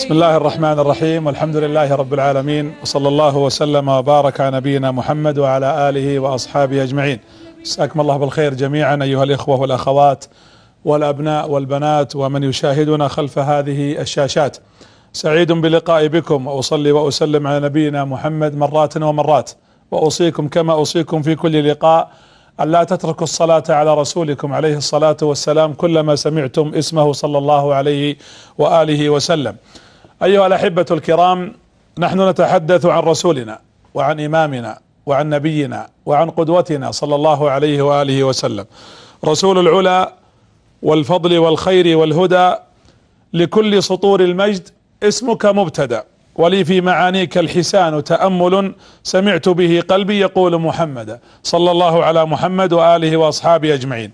بسم الله الرحمن الرحيم، والحمد لله رب العالمين، وصلى الله وسلم وبارك على نبينا محمد وعلى آله وأصحابه أجمعين. مساكم الله بالخير جميعا أيها الإخوة والأخوات والأبناء والبنات ومن يشاهدنا خلف هذه الشاشات. سعيد بلقاء بكم، وأصلي وأسلم على نبينا محمد مرات ومرات، وأوصيكم كما أوصيكم في كل لقاء أن لا تتركوا الصلاة على رسولكم عليه الصلاة والسلام كلما سمعتم اسمه صلى الله عليه وآله وسلم. أيها الأحبة الكرام، نحن نتحدث عن رسولنا وعن إمامنا وعن نبينا وعن قدوتنا صلى الله عليه وآله وسلم، رسول العلا والفضل والخير والهدى، لكل سطور المجد اسمك مبتدأ، ولي في معانيك الحسان تأمل، سمعت به قلبي يقول محمد، صلى الله على محمد وآله وأصحابه أجمعين.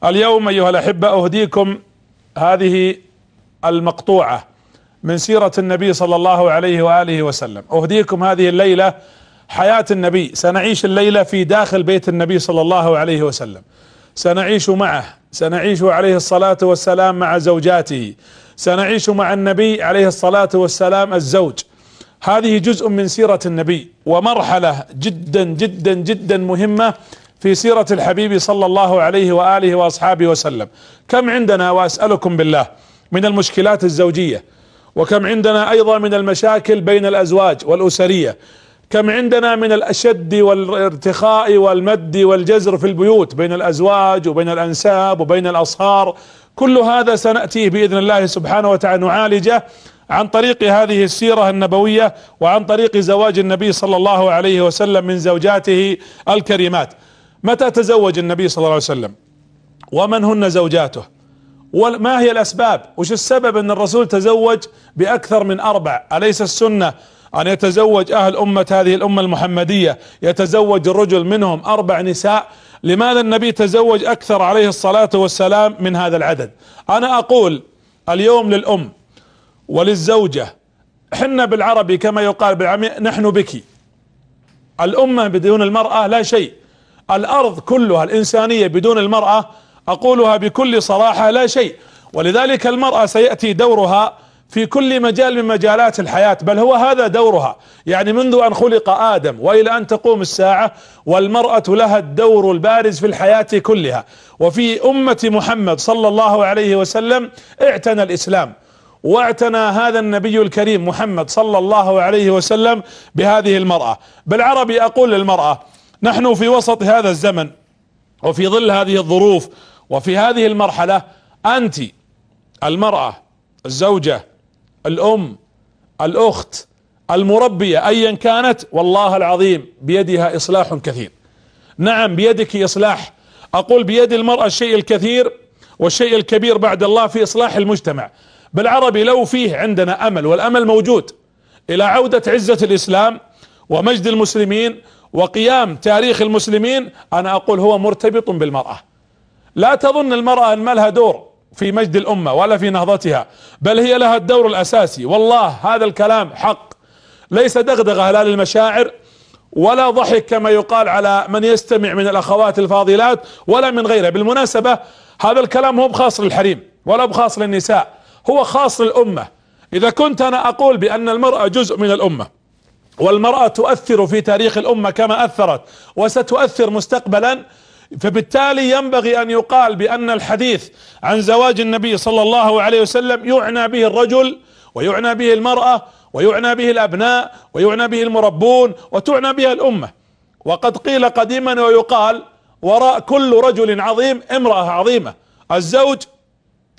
اليوم أيها الأحبة أهديكم هذه المقطوعة من سيرة النبي صلى الله عليه وآله وسلم، أهديكم هذه الليلة حياة النبي. سنعيش الليلة في داخل بيت النبي صلى الله عليه وسلم، سنعيش معه، سنعيش عليه الصلاة والسلام مع زوجاته، سنعيش مع النبي عليه الصلاة والسلام الزوج. هذه جزء من سيرة النبي ومرحلة جدا جدا جدا مهمة في سيرة الحبيب صلى الله عليه وآله وأصحابه وسلم. كم عندنا وأسألكم بالله من المشكلات الزوجية، وكم عندنا أيضا من المشاكل بين الأزواج والأسرية، كم عندنا من الأشد والارتخاء والمد والجزر في البيوت بين الأزواج وبين الأنساب وبين الأصهار. كل هذا سنأتيه بإذن الله سبحانه وتعالى نعالجه عن طريق هذه السيرة النبوية وعن طريق زواج النبي صلى الله عليه وسلم من زوجاته الكريمات. متى تزوج النبي صلى الله عليه وسلم؟ ومن هن زوجاته؟ وما هي الأسباب؟ وش السبب أن الرسول تزوج بأكثر من 4؟ أليس السنة أن يتزوج أهل أمة هذه الأمة المحمدية يتزوج الرجل منهم 4 نساء؟ لماذا النبي تزوج أكثر عليه الصلاة والسلام من هذا العدد؟ أنا أقول اليوم للأم وللزوجة، حنا بالعربي كما يقال بالعامية نحن بك. الأمة بدون المرأة لا شيء، الأرض كلها الإنسانية بدون المرأة أقولها بكل صراحة لا شيء. ولذلك المرأة سيأتي دورها في كل مجال من مجالات الحياة، بل هو هذا دورها، يعني منذ أن خلق آدم وإلى أن تقوم الساعة، والمرأة لها الدور البارز في الحياة كلها. وفي أمة محمد صلى الله عليه وسلم اعتنى الإسلام واعتنى هذا النبي الكريم محمد صلى الله عليه وسلم بهذه المرأة. بالعربي أقول للمرأة نحن في وسط هذا الزمن وفي ظل هذه الظروف وفي هذه المرحلة، أنت المرأة الزوجة الأم الأخت المربية أيا كانت، والله العظيم بيدها إصلاح كثير. نعم بيدك إصلاح، أقول بيد المرأة الشيء الكثير والشيء الكبير بعد الله في إصلاح المجتمع. بالعربي لو فيه عندنا أمل، والأمل موجود، إلى عودة عزة الإسلام ومجد المسلمين وقيام تاريخ المسلمين، أنا أقول هو مرتبط بالمرأة. لا تظن المرأة أن ما لها دور في مجد الأمة ولا في نهضتها، بل هي لها الدور الأساسي. والله هذا الكلام حق، ليس دغدغة لا للمشاعر ولا ضحك كما يقال على من يستمع من الأخوات الفاضلات ولا من غيرها. بالمناسبة هذا الكلام هو بخاص للحريم ولا بخاص للنساء، هو خاص للأمة. إذا كنت أنا أقول بأن المرأة جزء من الأمة، والمرأة تؤثر في تاريخ الأمة كما أثرت وستؤثر مستقبلا، فبالتالي ينبغي أن يقال بأن الحديث عن زواج النبي صلى الله عليه وسلم يعنى به الرجل ويعنى به المرأة ويعنى به الأبناء ويعنى به المربون وتعنى به الأمة. وقد قيل قديما ويقال وراء كل رجل عظيم امرأة عظيمة. الزوج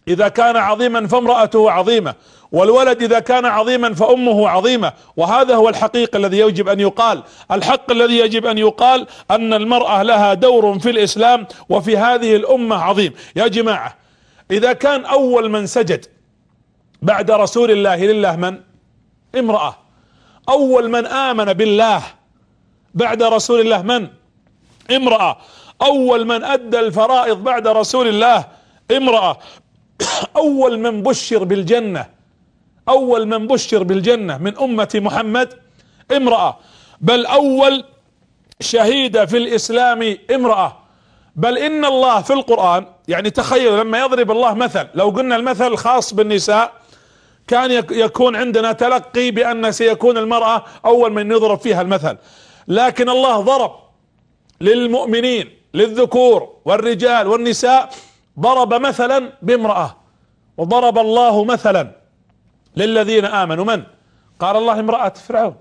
إذا كان عظيما فامرأته عظيمة، والولد إذا كان عظيما فأمه عظيمة. وهذا هو الحقيقة الذي يجب أن يقال، الحق الذي يجب أن يقال أن المرأة لها دور في الإسلام وفي هذه الأمة عظيم. يا جماعة، إذا كان أول من سجد بعد رسول الله لله من؟ امرأة. أول من آمن بالله بعد رسول الله من؟ امرأة. أول من أدى الفرائض بعد رسول الله امرأة. أول من بشر بالجنة، أول من بشر بالجنة من أمة محمد امرأة. بل أول شهيدة في الإسلام امرأة. بل إن الله في القرآن، يعني تخيل لما يضرب الله مثل، لو قلنا المثل خاص بالنساء كان يكون عندنا تلقي بأن سيكون المرأة أول من يضرب فيها المثل، لكن الله ضرب للمؤمنين للذكور والرجال والنساء، ضرب مثلا بامرأة. وضرب الله مثلا للذين آمنوا من؟ قال الله امرأة فرعون.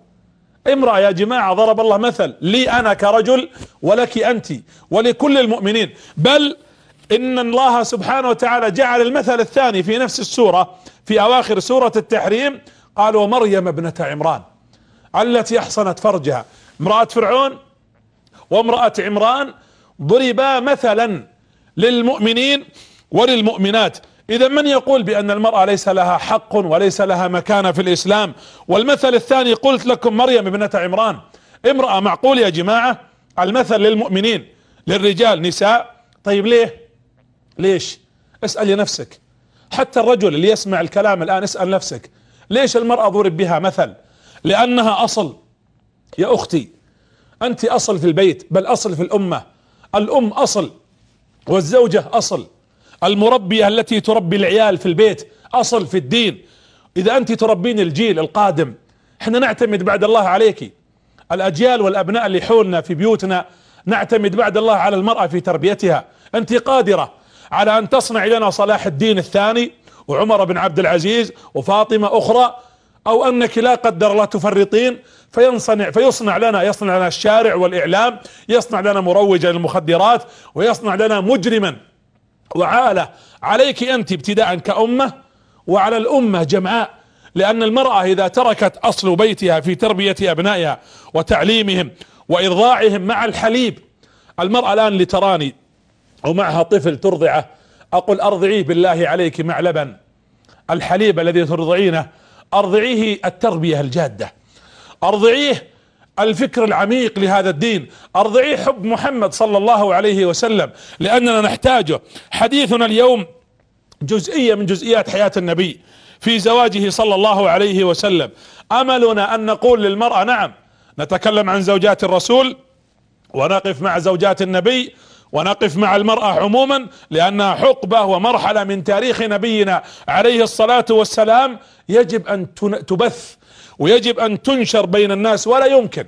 امرأة يا جماعة ضرب الله مثل لي أنا كرجل ولك أنت ولكل المؤمنين. بل إن الله سبحانه وتعالى جعل المثل الثاني في نفس السورة في أواخر سورة التحريم، قال ومريم ابنة عمران التي أحصنت فرجها. امرأة فرعون وامرأة عمران ضربا مثلا للمؤمنين وللمؤمنات. إذا من يقول بأن المرأة ليس لها حق وليس لها مكانة في الإسلام؟ والمثل الثاني قلت لكم مريم ابنة عمران امرأة. معقول يا جماعة المثل للمؤمنين للرجال نساء؟ طيب ليش؟ اسأل نفسك. حتى الرجل اللي يسمع الكلام الآن اسأل نفسك ليش المرأة ضرب بها مثل؟ لأنها أصل يا أختي، أنت أصل في البيت، بل أصل في الأمة. الأم أصل، والزوجة أصل، المربية التي تربي العيال في البيت أصل في الدين. إذا أنت تربين الجيل القادم، احنا نعتمد بعد الله عليك. الأجيال والأبناء اللي حولنا في بيوتنا نعتمد بعد الله على المرأة في تربيتها. أنت قادرة على أن تصنع لنا صلاح الدين الثاني وعمر بن عبد العزيز وفاطمة أخرى، أو أنك لا قدر الله تفرطين فيصنع لنا الشارع والإعلام، يصنع لنا مروجا للمخدرات، ويصنع لنا مجرما وعالة. عليك أنت ابتداء كأمة وعلى الأمة جمعاء. لأن المرأة إذا تركت أصل بيتها في تربية أبنائها وتعليمهم وإرضاعهم مع الحليب. المرأة الآن اللي تراني ومعها طفل ترضعه، أقول أرضعيه بالله عليك مع لبن. الحليب الذي ترضعينه أرضعيه التربية الجادة، أرضعيه الفكر العميق لهذا الدين، أرضعيه حب محمد صلى الله عليه وسلم، لأننا نحتاجه. حديثنا اليوم جزئية من جزئيات حياة النبي في زواجه صلى الله عليه وسلم. أملنا أن نقول للمرأة نعم، نتكلم عن زوجات الرسول ونقف مع زوجات النبي ونقف مع المرأة عموما، لأنها حقبة ومرحلة من تاريخ نبينا عليه الصلاة والسلام يجب أن تبث ويجب أن تنشر بين الناس. ولا يمكن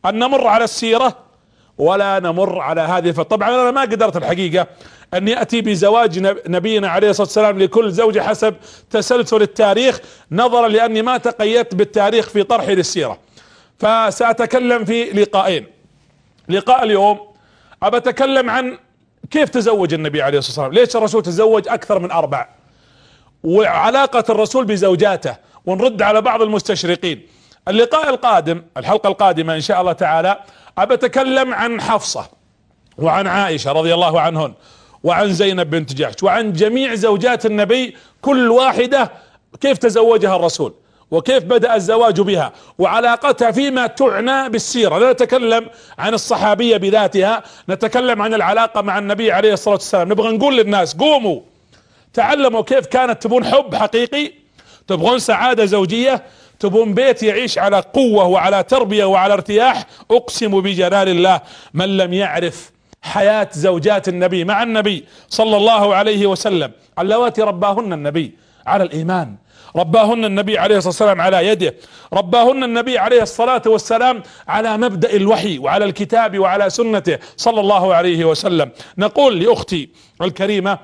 أن نمر على السيرة ولا نمر على هذه. فطبعا أنا ما قدرت الحقيقة أن يأتي بزواج نبينا عليه الصلاة والسلام لكل زوجة حسب تسلسل التاريخ، نظرا لأني ما تقيدت بالتاريخ في طرحي للسيرة. فسأتكلم في لقاءين. لقاء اليوم أبى أتكلم عن كيف تزوج النبي عليه الصلاة والسلام، ليش الرسول تزوج أكثر من 4، وعلاقة الرسول بزوجاته، ونرد على بعض المستشرقين. اللقاء القادم، الحلقة القادمة إن شاء الله تعالى، أبى أتكلم عن حفصة وعن عائشة رضي الله عنهن وعن زينب بنت جحش وعن جميع زوجات النبي، كل واحدة كيف تزوجها الرسول وكيف بدأ الزواج بها وعلاقتها فيما تعنى بالسيرة. لا نتكلم عن الصحابية بذاتها، نتكلم عن العلاقة مع النبي عليه الصلاة والسلام. نبغى نقول للناس قوموا تعلموا كيف كانت. تبون حب حقيقي، تبغون سعادة زوجية، تبون بيت يعيش على قوة وعلى تربية وعلى ارتياح، اقسم بجلال الله من لم يعرف حياة زوجات النبي مع النبي صلى الله عليه وسلم، اللواتي رباهن النبي على الإيمان، رباهن النبي عليه الصلاة والسلام على يده، رباهن النبي عليه الصلاة والسلام على مبدأ الوحي وعلى الكتاب وعلى سنته صلى الله عليه وسلم. نقول لأختي الكريمة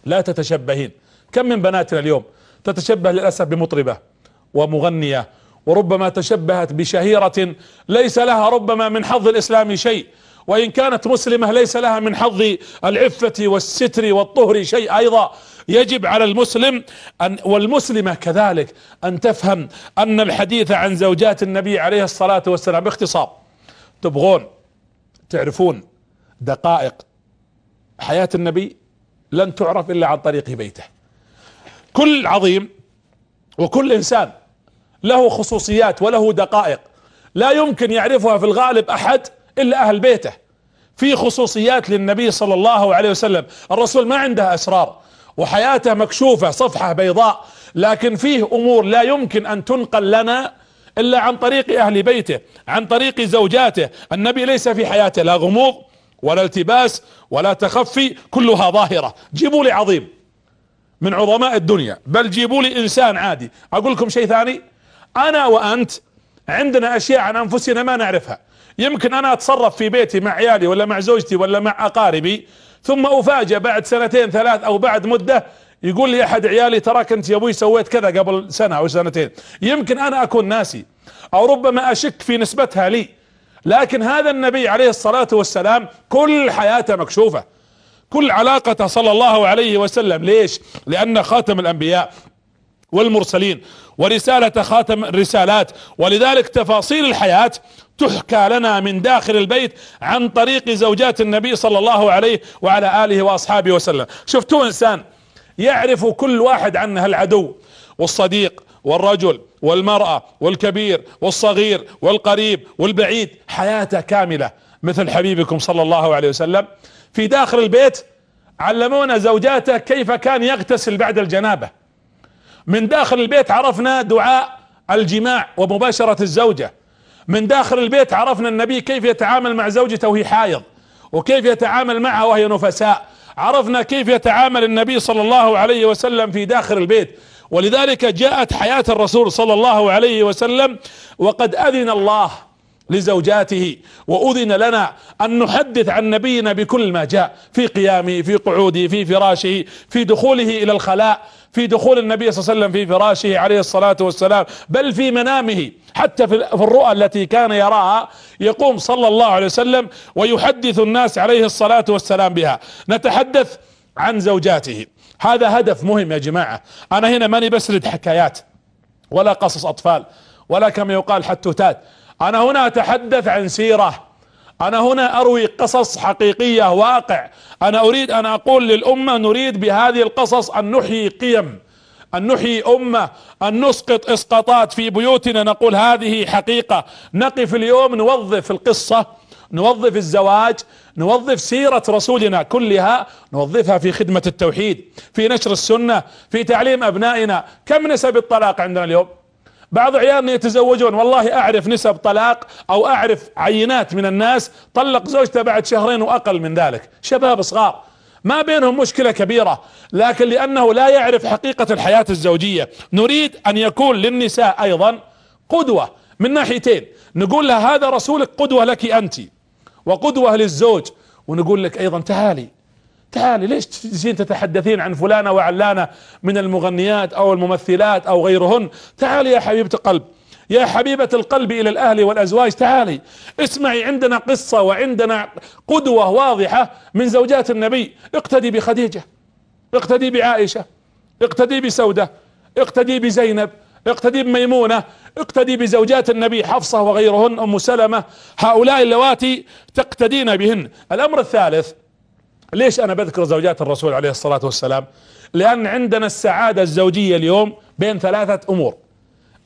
لا تتشبهين. كم من بناتنا اليوم تتشبه للأسف بمطربة ومغنية، وربما تشبهت بشهيرة ليس لها ربما من حظ الإسلام شيء، وإن كانت مسلمة ليس لها من حظ العفة والستر والطهر شيء أيضا. يجب على المسلم والمسلمة كذلك أن تفهم أن الحديث عن زوجات النبي عليه الصلاة والسلام باختصار، تبغون تعرفون دقائق حياة النبي لن تعرف إلا عن طريق بيته. كل عظيم وكل إنسان له خصوصيات وله دقائق لا يمكن يعرفها في الغالب أحد إلا أهل بيته. في خصوصيات للنبي صلى الله عليه وسلم، الرسول ما عنده أسرار وحياته مكشوفة صفحة بيضاء، لكن فيه أمور لا يمكن أن تنقل لنا إلا عن طريق أهل بيته، عن طريق زوجاته. النبي ليس في حياته لا غموض ولا التباس ولا تخفي، كلها ظاهرة. جيبوا لي عظيم من عظماء الدنيا، بل جيبوا لي انسان عادي. اقول لكم شيء ثاني، انا وانت عندنا اشياء عن انفسنا ما نعرفها. يمكن انا اتصرف في بيتي مع عيالي ولا مع زوجتي ولا مع اقاربي، ثم افاجأ بعد سنتين ثلاث او بعد مدة يقول لي احد عيالي تراك انت يا ابوي سويت كذا قبل سنة او سنتين. يمكن انا اكون ناسي او ربما اشك في نسبتها لي، لكن هذا النبي عليه الصلاة والسلام كل حياته مكشوفة، كل علاقته صلى الله عليه وسلم. ليش؟ لأن خاتم الأنبياء والمرسلين ورسالة خاتم الرسالات، ولذلك تفاصيل الحياة تحكى لنا من داخل البيت عن طريق زوجات النبي صلى الله عليه وعلى آله وأصحابه وسلم. شفتوا إنسان يعرف كل واحد عنه، العدو والصديق والرجل والمرأة والكبير والصغير والقريب والبعيد، حياته كاملة مثل حبيبكم صلى الله عليه وسلم. في داخل البيت علمونا زوجاته كيف كان يغتسل بعد الجنابة. من داخل البيت عرفنا دعاء الجماع ومباشرة الزوجة. من داخل البيت عرفنا النبي كيف يتعامل مع زوجته وهي حائض، وكيف يتعامل معها وهي نفساء. عرفنا كيف يتعامل النبي صلى الله عليه وسلم في داخل البيت. ولذلك جاءت حياة الرسول صلى الله عليه وسلم وقد أذن الله لزوجاته وأذن لنا أن نحدث عن نبينا بكل ما جاء في قيامه، في قعوده، في فراشه، في دخوله إلى الخلاء، في دخول النبي صلى الله عليه وسلم في فراشه عليه الصلاة والسلام، بل في منامه، حتى في الرؤى التي كان يراها يقوم صلى الله عليه وسلم ويحدث الناس عليه الصلاة والسلام بها. نتحدث عن زوجاته، هذا هدف مهم يا جماعة. أنا هنا ماني بسرد حكايات ولا قصص أطفال ولا كما يقال حتوتات، أنا هنا أتحدث عن سيرة، أنا هنا أروي قصص حقيقية واقع. أنا أريد أن أقول للأمة نريد بهذه القصص أن نحيي قيم، أن نحيي أمة، أن نسقط إسقاطات في بيوتنا نقول هذه حقيقة. نقف اليوم نوظف القصة، نوظف الزواج، نوظف سيرة رسولنا كلها، نوظفها في خدمة التوحيد، في نشر السنة، في تعليم أبنائنا. كم نسب الطلاق عندنا اليوم؟ بعض عيالنا يتزوجون، والله أعرف نسب طلاق أو أعرف عينات من الناس طلق زوجته بعد شهرين وأقل من ذلك، شباب صغار ما بينهم مشكلة كبيرة، لكن لأنه لا يعرف حقيقة الحياة الزوجية. نريد أن يكون للنساء أيضا قدوة من ناحيتين، نقول لها هذا رسولك قدوة لك أنت وقدوة للزوج، ونقول لك أيضا تعالي ليش تجين تتحدثين عن فلانة وعلانة من المغنيات أو الممثلات أو غيرهن؟ تعالي يا حبيبة القلب، يا حبيبة القلب إلى الأهل والأزواج، تعالي اسمعي، عندنا قصة وعندنا قدوة واضحة من زوجات النبي. اقتدي بخديجة، اقتدي بعائشة، اقتدي بسودة، اقتدي بزينب، اقتدي بميمونة، اقتدي بزوجات النبي حفصة وغيرهن، أم سلمة، هؤلاء اللواتي تقتدين بهن. الأمر الثالث، ليش أنا بذكر زوجات الرسول عليه الصلاة والسلام؟ لأن عندنا السعادة الزوجية اليوم بين ثلاثة أمور.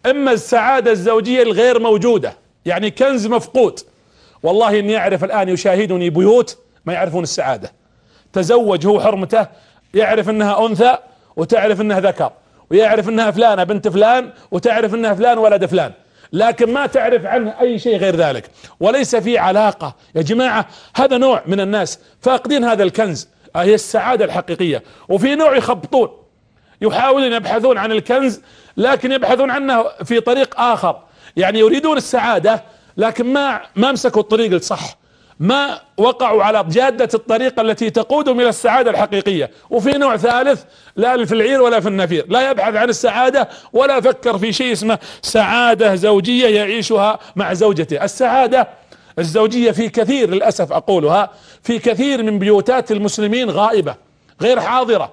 إما السعادة الزوجية الغير موجودة، يعني كنز مفقود. والله إني أعرف الآن يشاهدني بيوت ما يعرفون السعادة، تزوج هو حرمته، يعرف أنها أنثى وتعرف أنها ذكر، ويعرف أنها فلانة بنت فلان وتعرف أنها فلان ولد فلان، لكن ما تعرف عنه أي شيء غير ذلك، وليس في علاقة. يا جماعة هذا نوع من الناس فاقدين هذا الكنز، هي السعادة الحقيقية. وفي نوع يخبطون، يحاولون يبحثون عن الكنز لكن يبحثون عنه في طريق آخر، يعني يريدون السعادة لكن ما مسكوا الطريق الصح، ما وقعوا على جادة الطريق التي تقودهم إلى السعادة الحقيقية. وفي نوع ثالث لا في العير ولا في النفير، لا يبحث عن السعادة ولا فكر في شيء اسمه سعادة زوجية يعيشها مع زوجته. السعادة الزوجية في كثير، للأسف أقولها، في كثير من بيوتات المسلمين غائبة، غير حاضرة،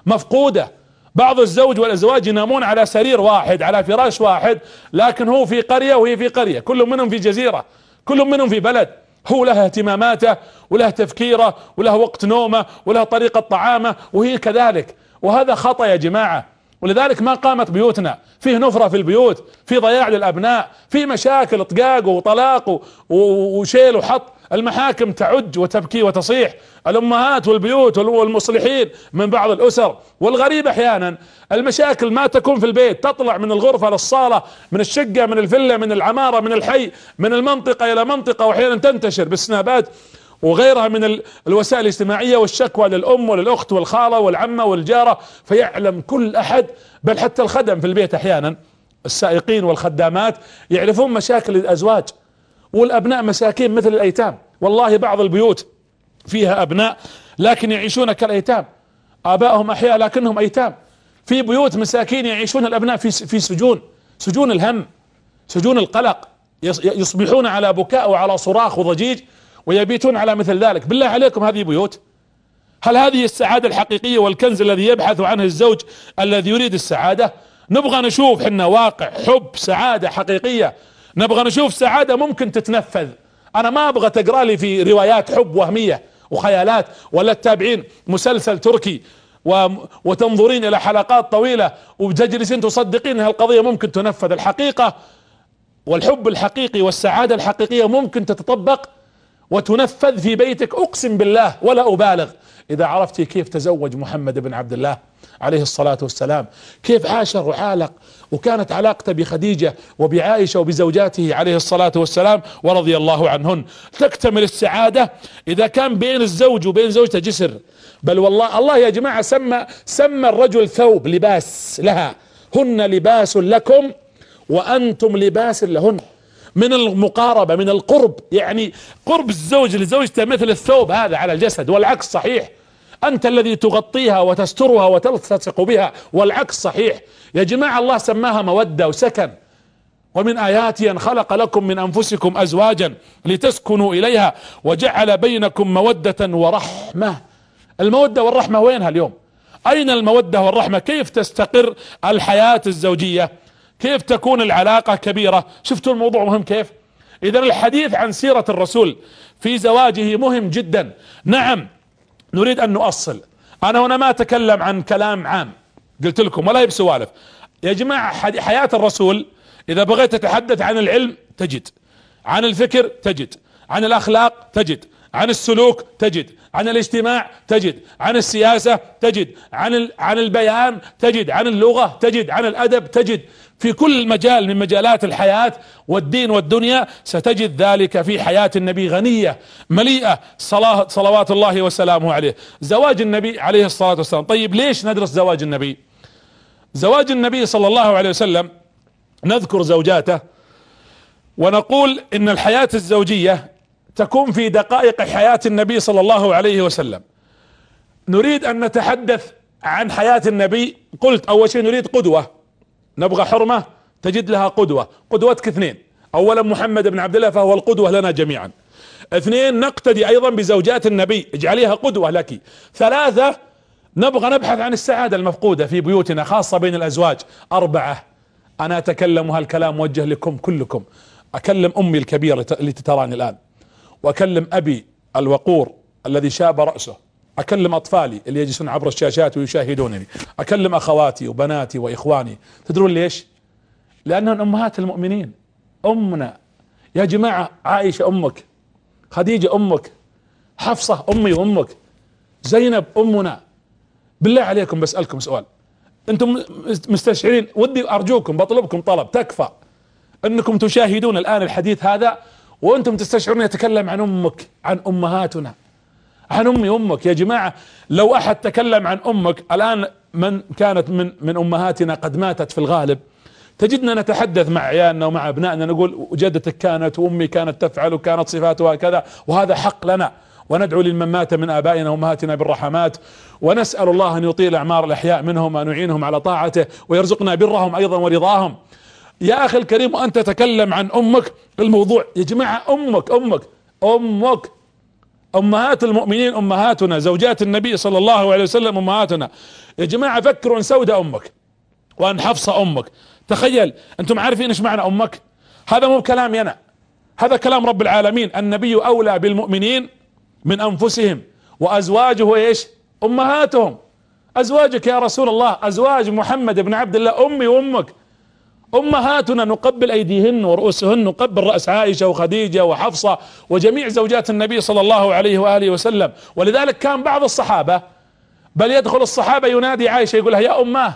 مفقودة. بعض الزوج والأزواج ينامون على سرير واحد، على فراش واحد، لكن هو في قرية وهي في قرية، كل منهم في جزيرة، كل منهم في بلد، هو له اهتماماته وله تفكيره وله وقت نومه وله طريقة طعامه وهي كذلك، وهذا خطأ يا جماعة. ولذلك ما قامت بيوتنا، فيه نفرة في البيوت، في ضياع للأبناء، في مشاكل طقاق وطلاق وشيل وحط، المحاكم تعج وتبكي وتصيح، الأمهات والبيوت والمصلحين من بعض الأسر. والغريب أحيانا المشاكل ما تكون في البيت، تطلع من الغرفة للصالة، من الشقة، من الفلة، من العمارة، من الحي، من المنطقة إلى منطقة، وأحيانا تنتشر بالسنابات وغيرها من الوسائل الاجتماعية والشكوى للأم وللأخت والخالة والعمة والجارة، فيعلم كل أحد، بل حتى الخدم في البيت أحيانا السائقين والخدامات يعرفون مشاكل الأزواج، والأبناء مساكين مثل الأيتام. والله بعض البيوت فيها أبناء لكن يعيشون كالأيتام، آبائهم أحياء لكنهم أيتام. في بيوت مساكين يعيشون الأبناء في سجون الهم، سجون القلق، يصبحون على بكاء وعلى صراخ وضجيج ويبيتون على مثل ذلك. بالله عليكم هذه بيوت؟ هل هذه السعادة الحقيقية والكنز الذي يبحث عنه الزوج الذي يريد السعادة؟ نبغى نشوف حنا واقع حب سعادة حقيقية، نبغى نشوف سعادة ممكن تتنفذ. انا ما ابغى تقرا لي في روايات حب وهمية وخيالات، ولا تتابعين مسلسل تركي وتنظرين الى حلقات طويلة وتجلسين تصدقين ان القضية ممكن تنفذ. الحقيقة والحب الحقيقي والسعادة الحقيقية ممكن تتطبق وتنفذ في بيتك، اقسم بالله ولا ابالغ. اذا عرفتي كيف تزوج محمد بن عبد الله عليه الصلاة والسلام، كيف عاشر وعالق، وكانت علاقته بخديجة وبعائشة وبزوجاته عليه الصلاة والسلام ورضي الله عنهن، تكتمل السعادة اذا كان بين الزوج وبين زوجته جسر. بل والله الله يا جماعة سمى الرجل ثوب لباس لها، هن لباس لكم وانتم لباس لهن. من المقاربة، من القرب، يعني قرب الزوج لزوجته مثل الثوب هذا على الجسد، والعكس صحيح. انت الذي تغطيها وتسترها وتلتصق بها، والعكس صحيح. يا جماعة الله سماها مودة وسكن. ومن آياته أن خلق لكم من أنفسكم أزواجا لتسكنوا إليها وجعل بينكم مودة ورحمة. المودة والرحمة وينها اليوم؟ أين المودة والرحمة؟ كيف تستقر الحياة الزوجية؟ كيف تكون العلاقة كبيرة؟ شفتوا الموضوع مهم كيف؟ إذا الحديث عن سيرة الرسول في زواجه مهم جدا. نعم نريد أن نؤصل. أنا هنا ما أتكلم عن كلام عام قلت لكم ولا بسوالف يا جماعة. حياة الرسول إذا بغيت تتحدث عن العلم تجد، عن الفكر تجد، عن الأخلاق تجد، عن السلوك تجد، عن الاجتماع تجد، عن السياسة تجد، عن البيان تجد، عن اللغة تجد، عن الأدب تجد. في كل مجال من مجالات الحياة والدين والدنيا ستجد ذلك في حياة النبي، غنية مليئة صلوات الله وسلامه عليه. زواج النبي عليه الصلاة والسلام. طيب ليش ندرس زواج النبي؟ زواج النبي صلى الله عليه وسلم نذكر زوجاته ونقول ان الحياة الزوجية تكون في دقائق حياة النبي صلى الله عليه وسلم. نريد ان نتحدث عن حياة النبي. قلت اول شيء نريد قدوة، نبغى حرمة تجد لها قدوة. قدوتك اثنين: اولا محمد بن عبد الله فهو القدوة لنا جميعا. اثنين نقتدي ايضا بزوجات النبي، اجعليها قدوة لك. ثلاثة نبغى نبحث عن السعادة المفقودة في بيوتنا خاصة بين الازواج. اربعة انا اتكلم هالكلام موجه لكم كلكم، اكلم امي الكبيرة اللي تراني الان، واكلم ابي الوقور الذي شاب رأسه، اكلم اطفالي اللي يجلسون عبر الشاشات ويشاهدونني، اكلم اخواتي وبناتي واخواني. تدرون ليش؟ لانهم امهات المؤمنين. امنا يا جماعة، عائشة امك، خديجة امك، حفصة امي وامك، زينب امنا. بالله عليكم بسألكم سؤال، انتم مستشعرين؟ ودي ارجوكم بطلبكم طلب، تكفى انكم تشاهدون الان الحديث هذا وانتم تستشعرون يتكلم عن امك، عن امهاتنا، عن امي وامك. يا جماعة لو احد تكلم عن امك الان، من كانت من امهاتنا قد ماتت في الغالب، تجدنا نتحدث مع عيالنا ومع ابنائنا نقول جدتك كانت وامي كانت تفعل وكانت صفاتها كذا، وهذا حق لنا. وندعو لمن مات من ابائنا وامهاتنا بالرحمات، ونسأل الله ان يطيل اعمار الاحياء منهم وان يعينهم على طاعته ويرزقنا برهم ايضا ورضاهم. يا اخي الكريم، وانت تتكلم عن امك، الموضوع يا جماعة امك امهات المؤمنين امهاتنا، زوجات النبي صلى الله عليه وسلم امهاتنا. يا جماعة فكروا ان سودة امك وان حفصة امك. تخيل، انتم عارفين ايش معنى امك؟ هذا مو كلامي انا، هذا كلام رب العالمين. النبي اولى بالمؤمنين من انفسهم وازواجه ايش؟ امهاتهم. ازواجك يا رسول الله، ازواج محمد بن عبد الله امي وامك، امهاتنا نقبل ايديهن ورؤوسهن، نقبل رأس عائشة وخديجة وحفصة وجميع زوجات النبي صلى الله عليه وآله وسلم. ولذلك كان بعض الصحابة بل يدخل الصحابة ينادي عائشة يقول لها يا اماه.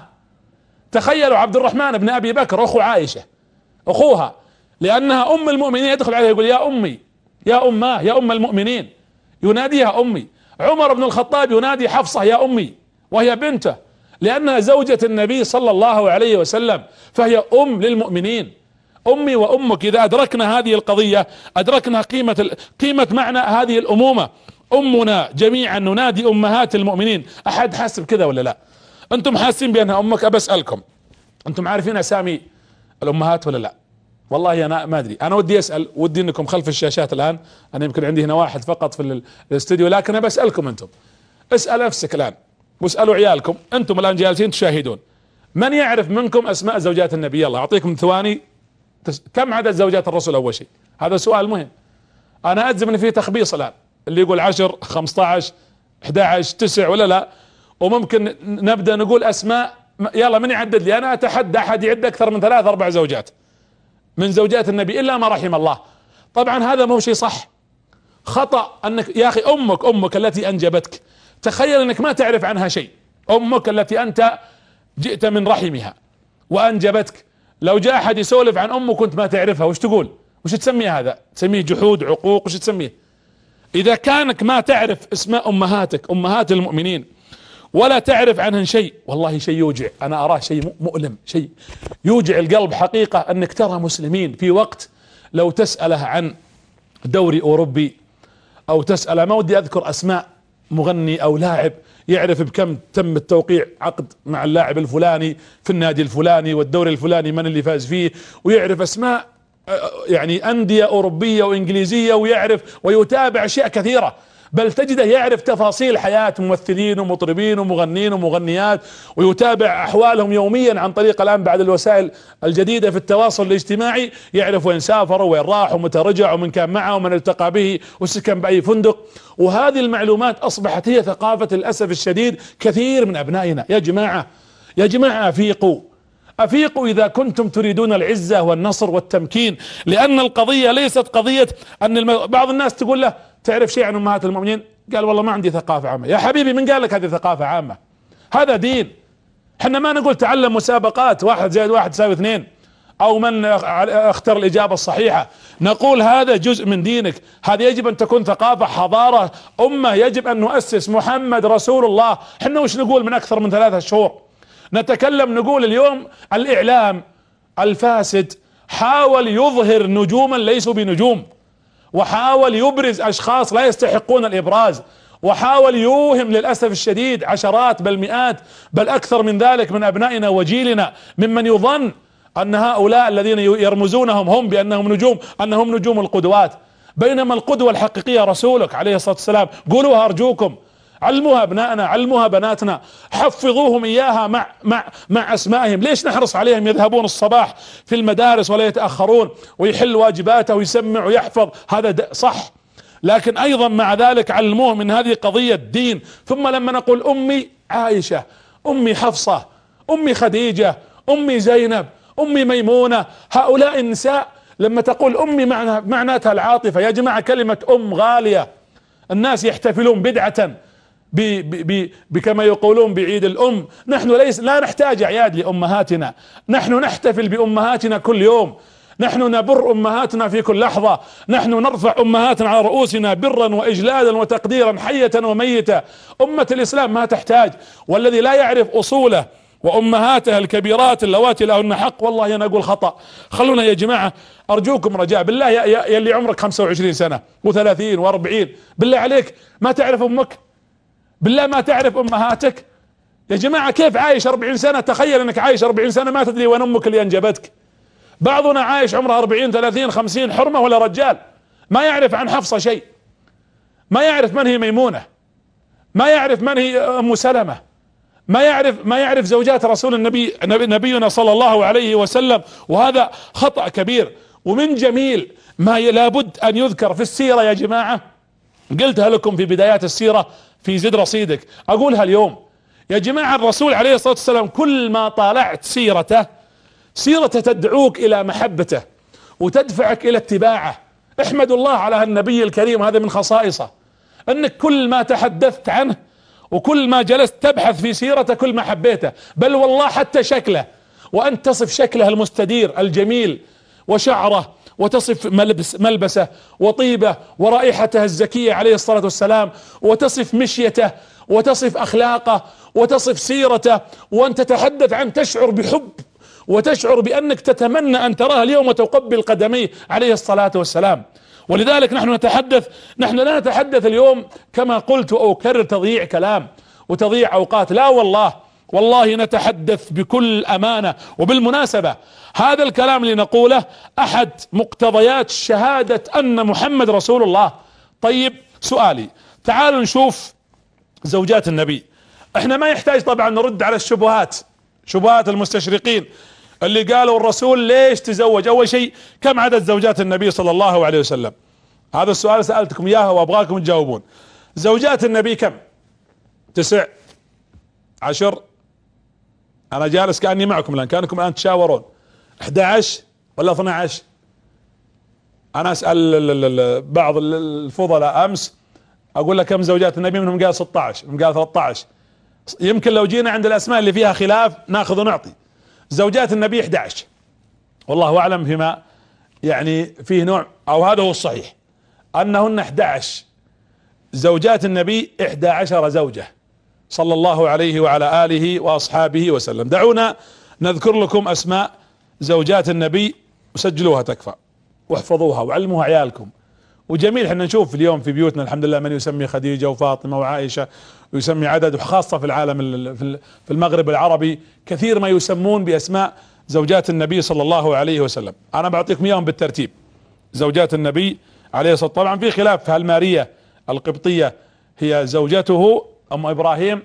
تخيلوا عبد الرحمن بن ابي بكر اخو عائشة، اخوها، لانها ام المؤمنين، يدخل عليها يقول يا امي، يا اماه، يا ام المؤمنين، يناديها أمي. عمر بن الخطاب ينادي حفصة يا أمي وهي بنته، لأنها زوجة النبي صلى الله عليه وسلم، فهي أم للمؤمنين. أمي وأمك، إذا أدركنا هذه القضية أدركنا قيمة معنى هذه الأمومة. أمنا جميعا ننادي أمهات المؤمنين. أحد حاسب كذا ولا لا؟ أنتم حاسين بأنها أمك؟ أبسألكم، أنتم عارفين أسامي الأمهات ولا لا؟ والله أنا ما أدري. أنا ودي أسأل، ودي أنكم خلف الشاشات الآن، أنا يمكن عندي هنا واحد فقط في الاستوديو، لكن أنا بسألكم أنتم. اسأل نفسك الآن واسألوا عيالكم، أنتم الآن جالسين تشاهدون، من يعرف منكم أسماء زوجات النبي؟ الله أعطيكم ثواني. كم عدد زوجات الرسول أول شيء؟ هذا سؤال مهم. أنا أجزم أن فيه تخبيص الآن، اللي يقول 10 15 11 9 ولا لا، وممكن نبدأ نقول أسماء. يلا من يعدد لي؟ أنا أتحدى أحد يعد أكثر من 3 4 زوجات من زوجات النبي إلا ما رحم الله. طبعا هذا مو شيء صح، خطأ. أنك يا أخي أمك التي أنجبتك، تخيل أنك ما تعرف عنها شيء. أمك التي أنت جئت من رحمها وأنجبتك، لو جاء أحد يسولف عن أمك كنت ما تعرفها، وش تقول؟ وش تسميه هذا؟ تسميه جحود، عقوق، وش تسميه؟ إذا كانك ما تعرف اسماء أمهاتك أمهات المؤمنين ولا تعرف عنهن شيء، والله شيء يوجع. أنا أراه شيء مؤلم، شيء يوجع القلب حقيقة، أنك ترى مسلمين في وقت لو تسأله عن دوري أوروبي أو تسأله، ما ودي أذكر أسماء مغني أو لاعب، يعرف بكم تم التوقيع عقد مع اللاعب الفلاني في النادي الفلاني والدوري الفلاني من اللي فاز فيه، ويعرف أسماء يعني أندية أوروبية وإنجليزية، ويعرف ويتابع أشياء كثيرة، بل تجده يعرف تفاصيل حياة ممثلين ومطربين ومغنين ومغنيات، ويتابع أحوالهم يوميا عن طريق الآن بعد الوسائل الجديدة في التواصل الاجتماعي، يعرف وين سافروا وين راحوا ومتى رجعوا ومن كان معه ومن التقى به وسكن بأي فندق. وهذه المعلومات أصبحت هي ثقافة للأسف الشديد كثير من أبنائنا. يا جماعة يا جماعة أفيقوا إذا كنتم تريدون العزة والنصر والتمكين، لأن القضية ليست قضية أن بعض الناس تقول له تعرف شيء عن أمهات المؤمنين؟ قال والله ما عندي ثقافة عامة. يا حبيبي من قال لك هذه ثقافة عامة؟ هذا دين. احنا ما نقول تعلم مسابقات 1 زائد 1 يساوي 2 أو من اختار الإجابة الصحيحة، نقول هذا جزء من دينك. هذا يجب أن تكون ثقافة، حضارة، أمة يجب أن نؤسس محمد رسول الله. احنا وش نقول من أكثر من 3 شهور نتكلم، نقول اليوم الإعلام الفاسد حاول يظهر نجوما ليسوا بنجوم، وحاول يبرز أشخاص لا يستحقون الإبراز، وحاول يوهم للأسف الشديد عشرات بل مئات بل أكثر من ذلك من أبنائنا وجيلنا ممن يظن أن هؤلاء الذين يرمزونهم هم بأنهم نجوم أنهم نجوم القدوات، بينما القدوة الحقيقية رسولك عليه الصلاة والسلام. قولوها أرجوكم، علموها أبنائنا، علموها بناتنا، حفظوهم إياها مع أسمائهم. ليش نحرص عليهم يذهبون الصباح في المدارس ولا يتأخرون ويحل واجباته ويسمع ويحفظ؟ هذا صح، لكن أيضا مع ذلك علموهم من هذه قضية دين. ثم لما نقول أمي عائشة، أمي حفصة، أمي خديجة، أمي زينب، أمي ميمونة، هؤلاء النساء، لما تقول أمي معناتها العاطفة. يا جماعة كلمة أم غالية، الناس يحتفلون بدعة كما يقولون بعيد الأم. نحن لا نحتاج أعياد لأمهاتنا، نحن نحتفل بأمهاتنا كل يوم، نحن نبر أمهاتنا في كل لحظة، نحن نرفع أمهاتنا على رؤوسنا برا وإجلالا وتقديرا حية وميتة. أمة الإسلام ما تحتاج، والذي لا يعرف أصوله وأمهاته الكبيرات اللواتي لهن حق، والله أنا أقول خطأ. خلونا يا جماعة أرجوكم رجاء بالله، يا اللي عمرك 25 سنة و30 و40، بالله عليك ما تعرف أمك؟ بالله ما تعرف أمهاتك؟ يا جماعة كيف عايش 40 سنة؟ تخيل أنك عايش 40 سنة ما تدري وين أمك اللي أنجبتك. بعضنا عايش عمره 40 30 50 حرمة ولا رجال، ما يعرف عن حفصة شيء، ما يعرف من هي ميمونة، ما يعرف من هي أم سلمة، ما يعرف زوجات رسول نبينا صلى الله عليه وسلم. وهذا خطأ كبير. ومن جميل ما لابد أن يذكر في السيرة يا جماعة، قلتها لكم في بدايات السيرة في زد رصيدك، أقولها اليوم يا جماعة. الرسول عليه الصلاة والسلام كل ما طالعت سيرته تدعوك إلى محبته وتدفعك إلى اتباعه. احمد الله على النبي الكريم، هذا من خصائصه، أنك كل ما تحدثت عنه وكل ما جلست تبحث في سيرته كل ما حبيته. بل والله حتى شكله، وأن تصف شكله المستدير الجميل وشعره وتصف ملبسه وطيبه ورائحته الزكية عليه الصلاة والسلام، وتصف مشيته وتصف أخلاقه وتصف سيرته، وأن تتحدث عن تشعر بحب وتشعر بأنك تتمنى أن تراه اليوم وتقبل قدميه عليه الصلاة والسلام. ولذلك نحن لا نتحدث اليوم كما قلت وأكرر تضييع كلام وتضييع أوقات، لا والله نتحدث بكل أمانة. وبالمناسبة هذا الكلام اللي نقوله أحد مقتضيات شهادة أن محمد رسول الله. طيب سؤالي، تعالوا نشوف زوجات النبي. احنا ما يحتاج طبعا نرد على شبهات المستشرقين اللي قالوا الرسول ليش تزوج. اول شيء، كم عدد زوجات النبي صلى الله عليه وسلم؟ هذا السؤال سألتكم اياه وابغاكم تجاوبون. زوجات النبي كم؟ 9 10؟ انا جالس كأني معكم الان، كأنكم الان تشاورون. 11 ولا 12؟ انا اسأل بعض الفضلاء امس، اقول لك كم زوجات النبي، منهم قال 16، منهم قال 13. يمكن لو جينا عند الاسماء اللي فيها خلاف ناخذ ونعطي. زوجات النبي 11، والله اعلم فيما يعني فيه نوع، او هذا هو الصحيح انهن 11 زوجات النبي، 11 زوجة صلى الله عليه وعلى آله واصحابه وسلم. دعونا نذكر لكم اسماء زوجات النبي، وسجلوها تكفى واحفظوها وعلموها عيالكم. وجميل احنا نشوف اليوم في بيوتنا الحمد لله من يسمي خديجة وفاطمة وعائشة، ويسمي عدد، وخاصة في العالم في المغرب العربي كثير ما يسمون باسماء زوجات النبي صلى الله عليه وسلم. انا بعطيكم اياهم بالترتيب. زوجات النبي عليه الصلاة والسلام، طبعا في خلاف، هل ماريا القبطية هي زوجته ام ابراهيم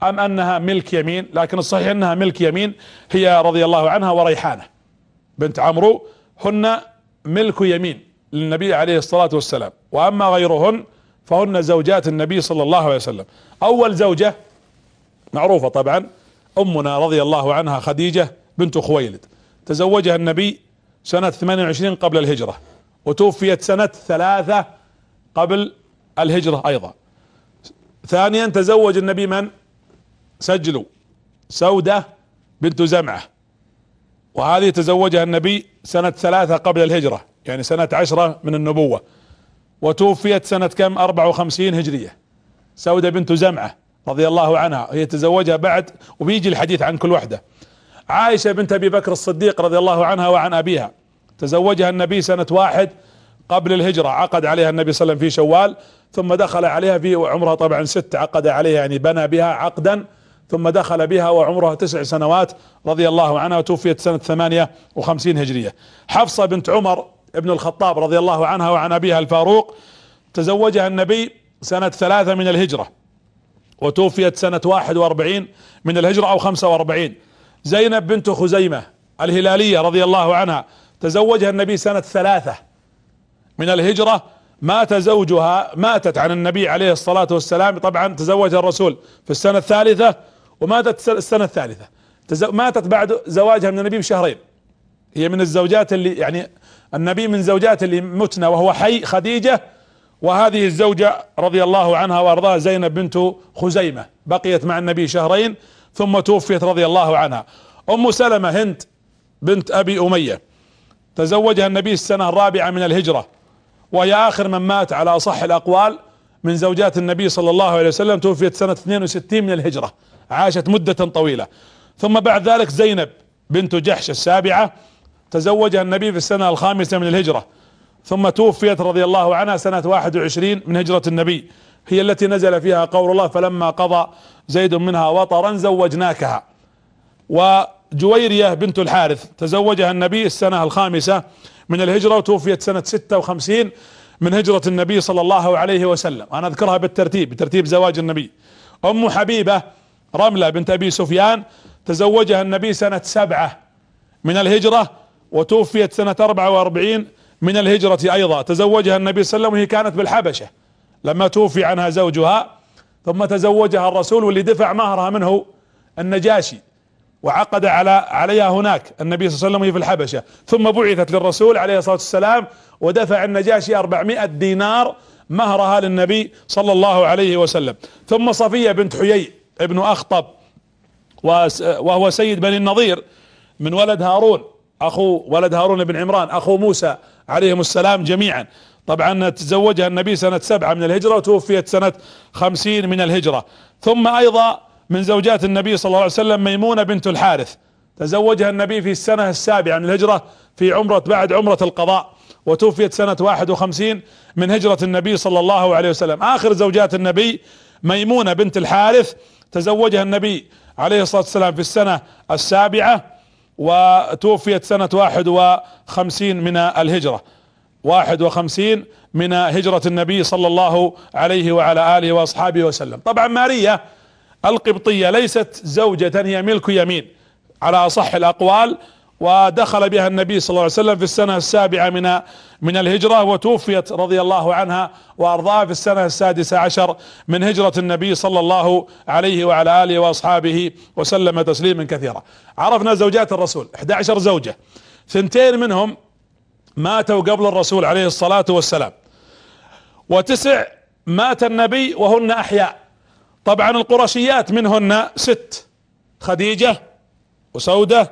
ام انها ملك يمين؟ لكن الصحيح انها ملك يمين، هي رضي الله عنها وريحانة بنت عمرو، هن ملك يمين للنبي عليه الصلاة والسلام. واما غيرهن فهن زوجات النبي صلى الله عليه وسلم. اول زوجة معروفة طبعا، امنا رضي الله عنها خديجة بنت خويلد، تزوجها النبي سنة 28 قبل الهجرة، وتوفيت سنة 3 قبل الهجرة ايضا. ثانيا تزوج النبي من؟ سجلوا، سودة بنت زمعة، وهذه تزوجها النبي سنة 3 قبل الهجرة، يعني سنة 10 من النبوة، وتوفيت سنة كم؟ 54 هجرية. سودة بنت زمعة رضي الله عنها هي تزوجها بعد، وبيجي الحديث عن كل واحدة. عائشة بنت ابي بكر الصديق رضي الله عنها وعن ابيها، تزوجها النبي سنة 1 قبل الهجرة، عقد عليها النبي صلى الله عليه وسلم في شوال، ثم دخل عليها في عمرها طبعا 6، عقد عليها يعني بنى بها عقدا، ثم دخل بها وعمرها 9 سنوات رضي الله عنها، وتوفيت سنة 58 هجرية. حفصة بنت عمر ابن الخطاب رضي الله عنها وعن ابيها الفاروق، تزوجها النبي سنة 3 من الهجرة، وتوفيت سنة 41 من الهجرة او 45. زينب بنت خزيمة الهلالية رضي الله عنها، تزوجها النبي سنة 3 من الهجرة، مات زوجها، ماتت عن النبي عليه الصلاة والسلام. طبعا تزوجها الرسول في السنة 3 وماتت السنة 3، ماتت بعد زواجها من النبي بشهرين. هي من الزوجات اللي يعني النبي من زوجات اللي متن وهو حي خديجة، وهذه الزوجة رضي الله عنها وارضاها زينب بنت خزيمة بقيت مع النبي شهرين ثم توفيت رضي الله عنها. ام سلمة هند بنت ابي امية، تزوجها النبي السنة 4 من الهجرة، وهي اخر من مات على اصح الاقوال من زوجات النبي صلى الله عليه وسلم، توفيت سنة 62 من الهجرة، عاشت مدة طويلة. ثم بعد ذلك زينب بنت جحش 7، تزوجها النبي في السنة 5 من الهجرة، ثم توفيت رضي الله عنها سنة 21 من هجرة النبي، هي التي نزل فيها قول الله فلما قضى زيد منها وطرا زوجناكها. وجويرية بنت الحارث تزوجها النبي السنة 5 من الهجرة، وتوفيت سنة 56 من هجرة النبي صلى الله عليه وسلم. انا اذكرها بترتيب زواج النبي. ام حبيبة رملة بنت ابي سفيان، تزوجها النبي سنة 7 من الهجرة، وتوفيت سنة 44 من الهجرة ايضا. تزوجها النبي صلى الله عليه وسلم وهي كانت بالحبشة لما توفي عنها زوجها، ثم تزوجها الرسول، واللي دفع مهرها منه النجاشي، وعقد عليها هناك النبي صلى الله عليه وسلم وهي في الحبشة، ثم بعثت للرسول عليه الصلاة والسلام، ودفع النجاشي 400 دينار مهرها للنبي صلى الله عليه وسلم. ثم صفية بنت حيي ابن اخطب، وهو سيد بني النضير من ولد هارون اخو ولد هارون بن عمران اخو موسى عليهم السلام جميعا. طبعا تزوجها النبي سنة 7 من الهجرة وتوفيت سنة 50 من الهجرة. ثم ايضا من زوجات النبي صلى الله عليه وسلم ميمونة بنت الحارث، تزوجها النبي في السنة 7 من الهجرة في عمرة بعد عمرة القضاء، وتوفيت سنة 51 من هجرة النبي صلى الله عليه وسلم. اخر زوجات النبي ميمونة بنت الحارث، تزوجها النبي عليه الصلاة والسلام في السنة 7 وتوفيت سنة 51 من الهجرة، 51 من هجرة النبي صلى الله عليه وعلى آله وأصحابه وسلم. طبعا ماريا القبطية ليست زوجة، هي ملك يمين على أصح الأقوال، ودخل بها النبي صلى الله عليه وسلم في السنة 7 من الهجرة، وتوفيت رضي الله عنها وأرضاها في السنة 16 من هجرة النبي صلى الله عليه وعلى آله وأصحابه وسلم تسليما كثيرا. عرفنا زوجات الرسول 11 زوجة، 2 منهم ماتوا قبل الرسول عليه الصلاة والسلام، و9 مات النبي وهن أحياء. طبعا القرشيات منهن 6: خديجة وسودة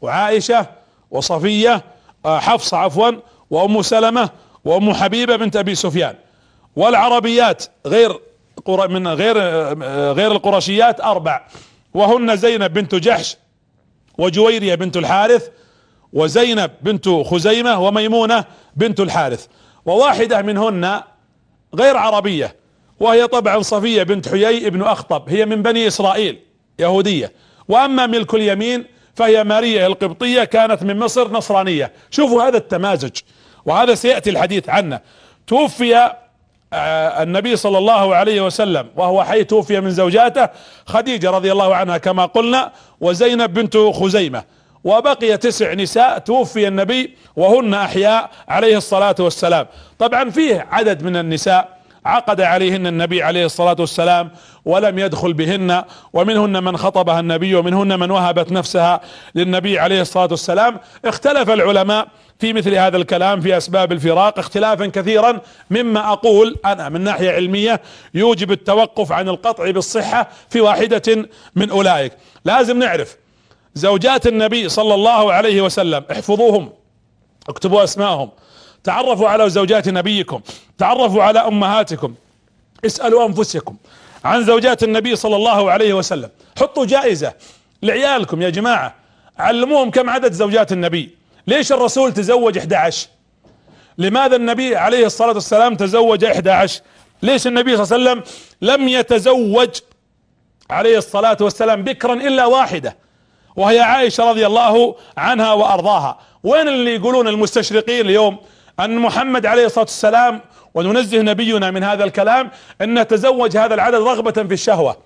وعائشة وصفية حفصة عفوا وأم سلمة وأم حبيبة بنت أبي سفيان. والعربيات غير القرشيات 4، وهن زينب بنت جحش وجويرية بنت الحارث وزينب بنت خزيمة وميمونة بنت الحارث. وواحدة منهن غير عربية، وهي طبعا صفية بنت حيي ابن أخطب، هي من بني إسرائيل يهودية. وأما ملك اليمين فهي ماريا القبطية، كانت من مصر نصرانية. شوفوا هذا التمازج، وهذا سيأتي الحديث عنه. توفي النبي صلى الله عليه وسلم وهو حي، توفي من زوجاته خديجة رضي الله عنها كما قلنا، وزينب بنت خزيمة، وبقي 9 نساء توفي النبي وهن أحياء عليه الصلاة والسلام. طبعا فيه عدد من النساء عقد عليهن النبي عليه الصلاة والسلام ولم يدخل بهن، ومنهن من خطبها النبي ومنهن من وهبت نفسها للنبي عليه الصلاة والسلام. اختلف العلماء في مثل هذا الكلام في أسباب الفراق اختلافا كثيرا، مما أقول أنا من ناحية علمية يوجب التوقف عن القطع بالصحة في واحدة من أولئك. لازم نعرف زوجات النبي صلى الله عليه وسلم، احفظوهم، اكتبوا اسمائهم، تعرفوا على زوجات نبيكم، تعرفوا على امهاتكم، اسألوا انفسكم عن زوجات النبي صلى الله عليه وسلم. حطوا جائزة لعيالكم يا جماعة، علموهم كم عدد زوجات النبي. ليش الرسول تزوج 11؟ لماذا النبي عليه الصلاة والسلام تزوج 11؟ ليش النبي صلى الله عليه وسلم لم يتزوج عليه الصلاة والسلام بكرا الا واحدة، وهي عائشة رضي الله عنها وارضاها؟ وين اللي يقولون المستشرقين اليوم ان محمد عليه الصلاة والسلام، وننزه نبينا من هذا الكلام، ان تزوج هذا العدد رغبة في الشهوة؟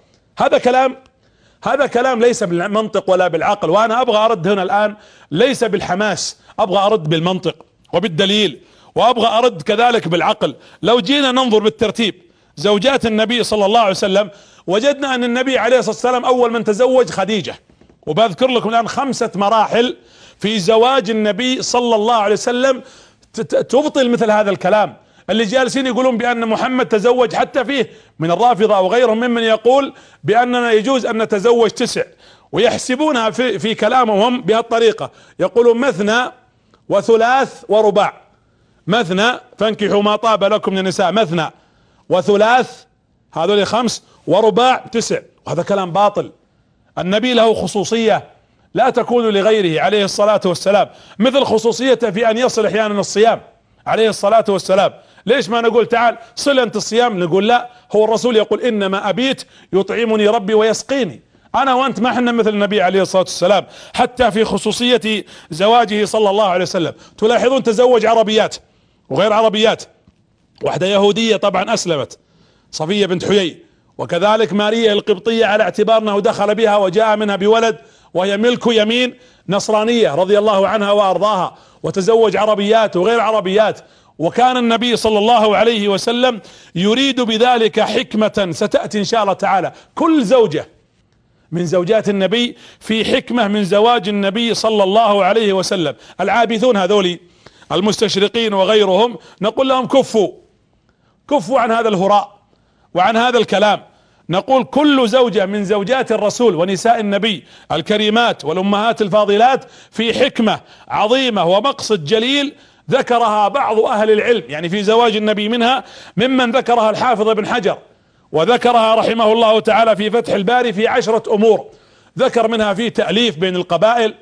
هذا كلام ليس بالمنطق ولا بالعقل. وانا ابغى ارد هنا الان ليس بالحماس، ابغى ارد بالمنطق وبالدليل، وابغى ارد كذلك بالعقل. لو جينا ننظر بالترتيب زوجات النبي صلى الله عليه وسلم، وجدنا ان النبي عليه الصلاة والسلام اول من تزوج خديجة. وبذكر لكم الان 5 مراحل في زواج النبي صلى الله عليه وسلم تبطل مثل هذا الكلام. اللي جالسين يقولون بان محمد تزوج، حتى فيه من الرافضة او غيرهم ممن يقول باننا يجوز ان نتزوج 9، ويحسبونها في كلامهم بهالطريقة، يقولون مثنى وثلاث ورباع. مثنى فانكحوا ما طاب لكم من النساء مثنى وثلاث، هذول 5، ورباع 9. وهذا كلام باطل. النبي له خصوصية لا تكون لغيره عليه الصلاة والسلام، مثل خصوصيته في ان يصل احيانا الصيام عليه الصلاة والسلام. ليش ما نقول تعال صل انت الصيام؟ نقول لا، هو الرسول يقول انما ابيت يطعمني ربي ويسقيني. انا وانت ما احنا مثل النبي عليه الصلاة والسلام. حتى في خصوصية زواجه صلى الله عليه وسلم تلاحظون تزوج عربيات وغير عربيات. واحدة يهودية طبعا اسلمت، صفية بنت حيي، وكذلك ماريا القبطية على اعتبار انه دخل بها وجاء منها بولد، وهي ملك يمين نصرانية رضي الله عنها وارضاها. وتزوج عربيات وغير عربيات. وكان النبي صلى الله عليه وسلم يريد بذلك حكمة ستأتي ان شاء الله تعالى. كل زوجة من زوجات النبي في حكمة من زواج النبي صلى الله عليه وسلم. العابثون هذولي المستشرقين وغيرهم نقول لهم كفوا عن هذا الهراء وعن هذا الكلام. نقول كل زوجة من زوجات الرسول ونساء النبي الكريمات والأمهات الفاضلات في حكمة عظيمة ومقصد جليل ذكرها بعض أهل العلم يعني في زواج النبي، منها ممن ذكرها الحافظ ابن حجر وذكرها رحمه الله تعالى في فتح الباري في 10 أمور. ذكر منها في تأليف بين القبائل،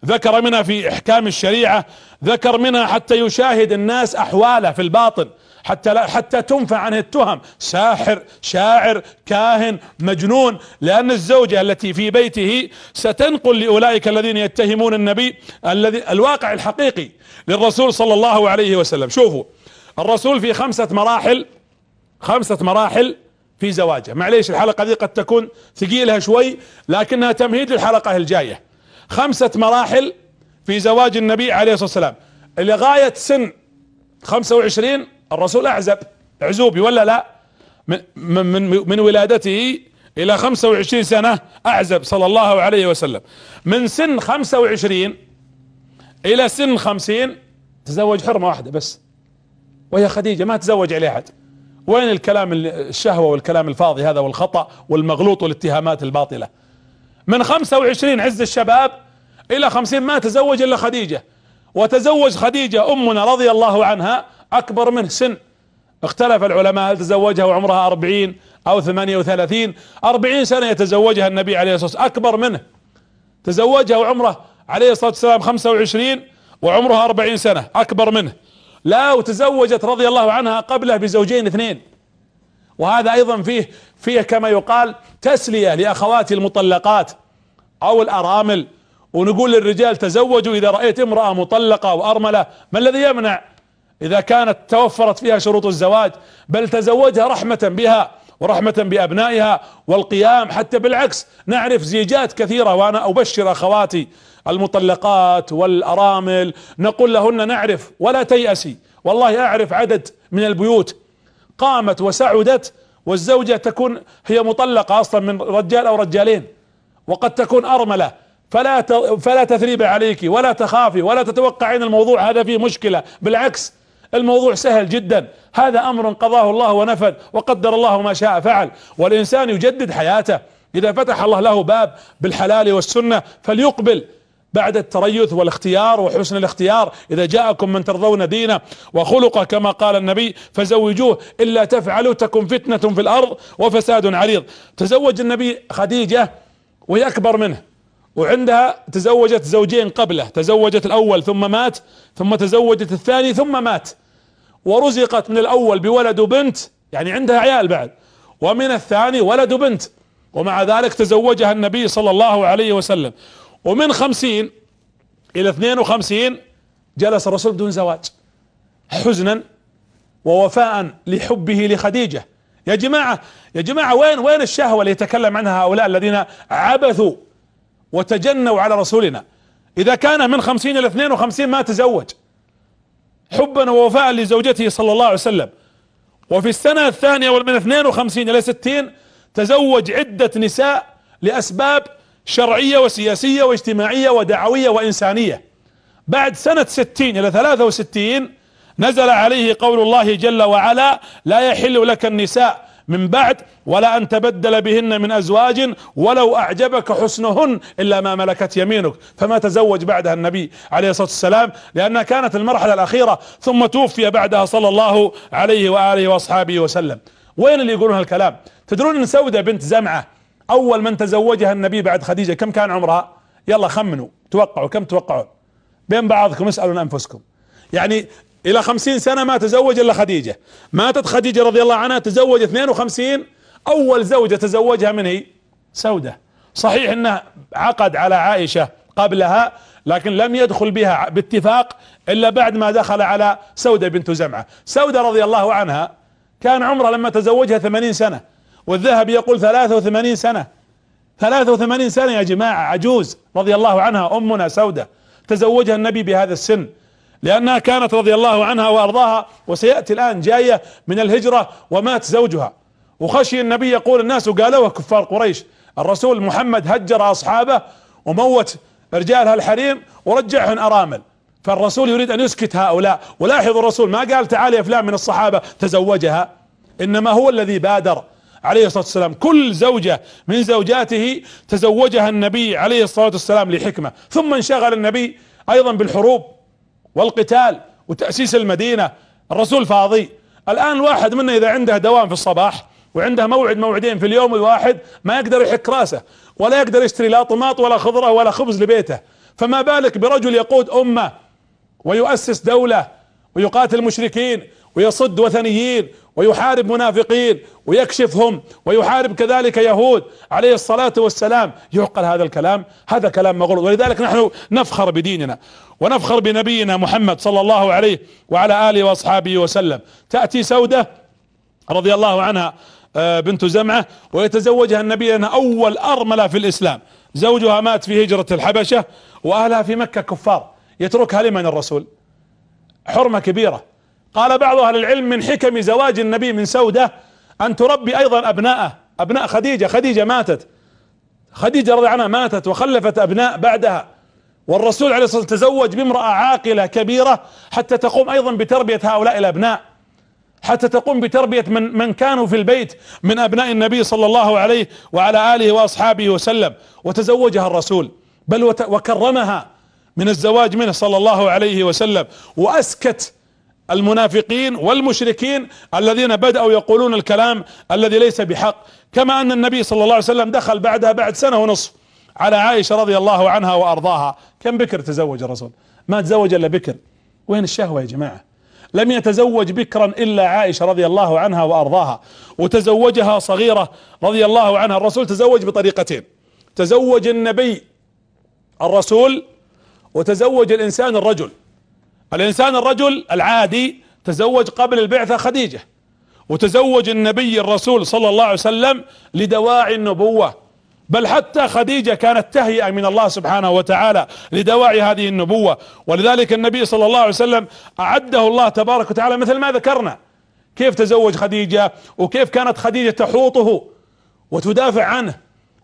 ذكر منها في إحكام الشريعة، ذكر منها حتى يشاهد الناس أحواله في الباطن حتى تنفع عنه التهم، ساحر، شاعر، كاهن، مجنون، لأن الزوجة التي في بيته ستنقل لأولئك الذين يتهمون النبي الواقع الحقيقي للرسول صلى الله عليه وسلم. شوفوا الرسول في 5 مراحل في زواجه. معليش الحلقة دي قد تكون ثقيلة شوي لكنها تمهيد للحلقة الجاية. 5 مراحل في زواج النبي عليه الصلاة والسلام. لغاية سن 25 الرسول عزوبي ولا لا؟ من ولادته الى 25 سنة اعزب صلى الله عليه وسلم. من سن 25 الى سن 50 تزوج حرمة واحدة بس وهي خديجة، ما تزوج عليه احد. وين الكلام الشهوة والكلام الفاضي هذا والخطأ والمغلوط والاتهامات الباطلة؟ من 25 عز الشباب الى 50 ما تزوج الا خديجة، وتزوج خديجة امنا رضي الله عنها اكبر منه سن. اختلف العلماء هل تزوجها وعمرها 40 او 38. 40 سنة يتزوجها النبي عليه الصلاة والسلام، اكبر منه. تزوجها وعمره عليه الصلاة والسلام 25 وعمرها 40 سنة اكبر منه. لا، وتزوجت رضي الله عنها قبله بزوجين 2. وهذا ايضا فيه كما يقال تسلية لاخواتي المطلقات او الارامل. ونقول للرجال تزوجوا اذا رأيت امرأة مطلقة وارملة، ما الذي يمنع اذا كانت توفرت فيها شروط الزواج؟ بل تزوجها رحمة بها ورحمة بابنائها والقيام. حتى بالعكس نعرف زيجات كثيرة، وانا ابشر اخواتي المطلقات والارامل نقول لهن نعرف ولا تيأسي. والله اعرف عدد من البيوت قامت وسعدت والزوجة تكون هي مطلقة اصلا من رجال او رجالين، وقد تكون ارملة، فلا تثريب عليك ولا تخافي ولا تتوقعين الموضوع هذا فيه مشكلة. بالعكس الموضوع سهل جدا، هذا امر قضاه الله ونفذ وقدر الله ما شاء فعل. والانسان يجدد حياته اذا فتح الله له باب بالحلال والسنة فليقبل بعد التريث والاختيار وحسن الاختيار. اذا جاءكم من ترضون دينه وخلقه كما قال النبي فزوجوه، الا تفعلوا تكن فتنة في الارض وفساد عريض. تزوج النبي خديجة وهي اكبر منه، وعندها تزوجت زوجين قبله، تزوجت الاول ثم مات، ثم تزوجت الثاني ثم مات، ورزقت من الاول بولد وبنت، يعني عندها عيال بعد، ومن الثاني ولد وبنت، ومع ذلك تزوجها النبي صلى الله عليه وسلم. ومن 50 الى 52 جلس الرسول بدون زواج حزنا ووفاء لحبه لخديجة. يا جماعة وين الشهوة اللي يتكلم عنها هؤلاء الذين عبثوا وتجنوا على رسولنا؟ اذا كان من 50 الى 52 ما تزوج حبا ووفاء لزوجته صلى الله عليه وسلم، وفي السنة الثانية ومن 52 الى 60 تزوج عدة نساء لاسباب شرعية وسياسية واجتماعية ودعوية وانسانية. بعد سنة 60 الى 63 نزل عليه قول الله جل وعلا: لا يحل لك النساء من بعد ولا ان تبدل بهن من ازواج ولو اعجبك حسنهن الا ما ملكت يمينك. فما تزوج بعدها النبي عليه الصلاة والسلام لانها كانت المرحلة الاخيرة، ثم توفي بعدها صلى الله عليه واله واصحابه وسلم. وين اللي يقولون هالكلام؟ تدرون ان سودة بنت زمعة اول من تزوجها النبي بعد خديجة كم كان عمرها؟ يلا خمنوا، توقعوا كم تتوقعون بين بعضكم، اسألوا انفسكم. يعني الى 50 سنة ما تزوج الا خديجة. ماتت خديجة رضي الله عنها، تزوج 52. اول زوجة تزوجها من هي؟ سودة. صحيح انه عقد على عائشة قبلها لكن لم يدخل بها باتفاق الا بعد ما دخل على سودة بنت زمعة. سودة رضي الله عنها كان عمرها لما تزوجها 80 سنة، والذهبي يقول 83 سنة. 83 سنة يا جماعة، عجوز رضي الله عنها امنا سودة. تزوجها النبي بهذا السن لانها كانت رضي الله عنها وارضاها، وسيأتي الان جاية من الهجرة ومات زوجها، وخشي النبي يقول الناس قالوها كفار قريش الرسول محمد هجر اصحابه وموت رجالها الحريم ورجعهن ارامل، فالرسول يريد ان يسكت هؤلاء. ولاحظوا الرسول ما قال تعالى يا فلان من الصحابة تزوجها، انما هو الذي بادر عليه الصلاة والسلام. كل زوجة من زوجاته تزوجها النبي عليه الصلاة والسلام لحكمة. ثم انشغل النبي ايضا بالحروب والقتال وتأسيس المدينة. الرسول فاضي. الان الواحد منا اذا عنده دوام في الصباح وعنده موعدين في اليوم الواحد ما يقدر يحك راسه ولا يقدر يشتري لا طماط ولا خضرة ولا خبز لبيته، فما بالك برجل يقود امة ويؤسس دولة ويقاتل المشركين ويصد وثنيين ويحارب منافقين ويكشفهم ويحارب كذلك يهود عليه الصلاة والسلام. يعقل هذا الكلام؟ هذا كلام مغلوط. ولذلك نحن نفخر بديننا ونفخر بنبينا محمد صلى الله عليه وعلى آله وأصحابه وسلم. تأتي سودة رضي الله عنها بنت زمعة ويتزوجها النبي لأنها أول أرملة في الإسلام. زوجها مات في هجرة الحبشة وأهلها في مكة كفار، يتركها لمن الرسول؟ حرمة كبيرة. قال بعض أهل العلم من حكم زواج النبي من سودة أن تربي أيضا أبناء خديجة ماتت، خديجة رضي عنها ماتت وخلفت أبناء بعدها، والرسول عليه الصلاة والسلام تزوج بامرأة عاقلة كبيرة حتى تقوم أيضا بتربية هؤلاء الأبناء، حتى تقوم بتربية من كانوا في البيت من أبناء النبي صلى الله عليه وعلى آله وأصحابه وسلم. وتزوجها الرسول بل وكرمها من الزواج منه صلى الله عليه وسلم، وأسكت المنافقين والمشركين الذين بدأوا يقولون الكلام الذي ليس بحق. كما أن النبي صلى الله عليه وسلم دخل بعدها بعد سنة ونصف على عائشة رضي الله عنها وأرضاها. كم بكر تزوج الرسول؟ ما تزوج إلا بكر. وين الشهوة يا جماعة؟ لم يتزوج بكرا إلا عائشة رضي الله عنها وأرضاها، وتزوجها صغيرة رضي الله عنها. الرسول تزوج بطريقتين: تزوج النبي الرسول، وتزوج الإنسان الرجل. الإنسان الرجل العادي تزوج قبل البعثة خديجة، وتزوج النبي الرسول صلى الله عليه وسلم لدواعي النبوة، بل حتى خديجة كانت تهيئة من الله سبحانه وتعالى لدواعي هذه النبوة. ولذلك النبي صلى الله عليه وسلم أعده الله تبارك وتعالى مثل ما ذكرنا، كيف تزوج خديجة وكيف كانت خديجة تحوطه وتدافع عنه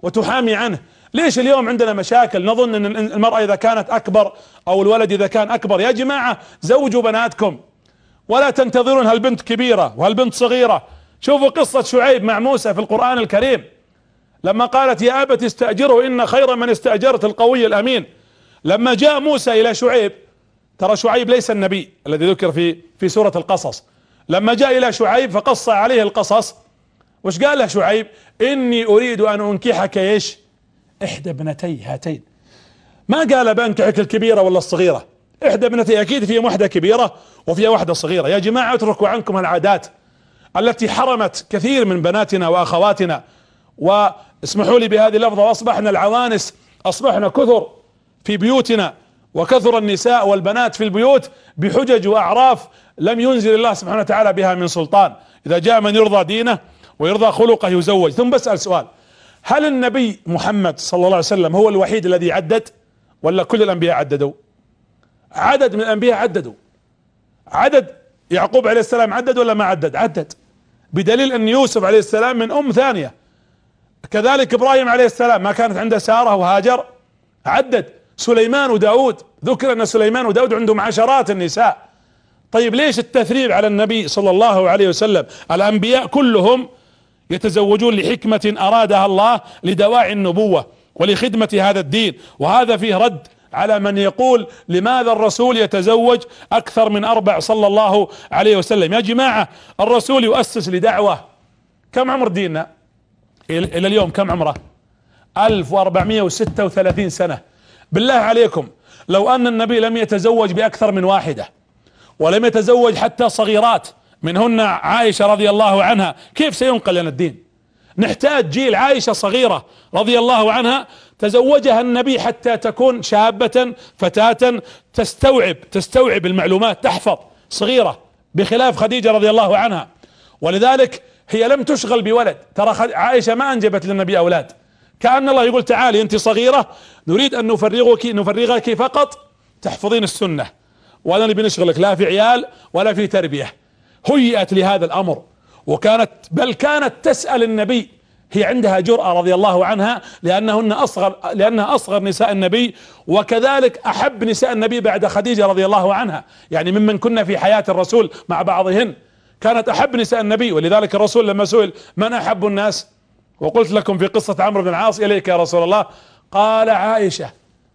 وتحامي عنه. ليش اليوم عندنا مشاكل نظن ان المرأة اذا كانت اكبر او الولد اذا كان اكبر؟ يا جماعة زوجوا بناتكم ولا تنتظرون هالبنت كبيرة وهالبنت صغيرة. شوفوا قصة شعيب مع موسى في القرآن الكريم لما قالت يا أبت استأجره إن خير من استأجرت القوي الأمين. لما جاء موسى إلى شعيب، ترى شعيب ليس النبي الذي ذكر في سورة القصص، لما جاء إلى شعيب فقص عليه القصص، وش قال له شعيب؟ إني أريد أن أنكحك إيش؟ إحدى ابنتي هاتين. ما قال بأنكحك الكبيرة ولا الصغيرة، إحدى ابنتي، أكيد فيها واحدة كبيرة وفيها واحدة صغيرة. يا جماعة اتركوا عنكم العادات التي حرمت كثير من بناتنا وأخواتنا. واسمحوا لي بهذه اللفظة، واصبحنا العوانس اصبحنا كثر في بيوتنا، وكثر النساء والبنات في البيوت بحجج واعراف لم ينزل الله سبحانه وتعالى بها من سلطان. اذا جاء من يرضى دينه ويرضى خلقه يزوج. ثم بسأل سؤال: هل النبي محمد صلى الله عليه وسلم هو الوحيد الذي عدد ولا كل الانبياء عددوا؟ عدد من الانبياء عددوا. عدد يعقوب عليه السلام عدد ولا ما عدد؟ عدد، بدليل ان يوسف عليه السلام من ام ثانية. كذلك ابراهيم عليه السلام ما كانت عنده سارة وهاجر؟ عدد. سليمان وداود ذكر ان سليمان وداود عندهم عشرات النساء. طيب ليش التثريب على النبي صلى الله عليه وسلم؟ الانبياء كلهم يتزوجون لحكمة ارادها الله لدواعي النبوة ولخدمة هذا الدين. وهذا فيه رد على من يقول لماذا الرسول يتزوج اكثر من 4 صلى الله عليه وسلم. يا جماعة الرسول يؤسس لدعوة. كم عمر ديننا الى اليوم؟ كم عمره؟ 1436 سنة. بالله عليكم لو ان النبي لم يتزوج باكثر من واحدة ولم يتزوج حتى صغيرات منهن عائشة رضي الله عنها، كيف سينقل لنا الدين؟ نحتاج جيل. عائشة صغيرة رضي الله عنها تزوجها النبي حتى تكون شابة فتاة تستوعب المعلومات، تحفظ، صغيرة، بخلاف خديجة رضي الله عنها. ولذلك هي لم تشغل بولد. ترى عائشة ما انجبت للنبي اولاد، كأن الله يقول تعالي انت صغيرة نريد ان نفرغك فقط تحفظين السنة، ولا نبي نشغلك لا في عيال ولا في تربية. هيئت لهذا الامر، بل كانت تسأل النبي. هي عندها جرأة رضي الله عنها لأنها أصغر نساء النبي، وكذلك أحب نساء النبي بعد خديجة رضي الله عنها، يعني ممن كنا في حياة الرسول مع بعضهن. كانت احب نساء النبي. ولذلك الرسول لما سئل من احب الناس، وقلت لكم في قصة عمرو بن العاص اليك يا رسول الله، قال عائشة.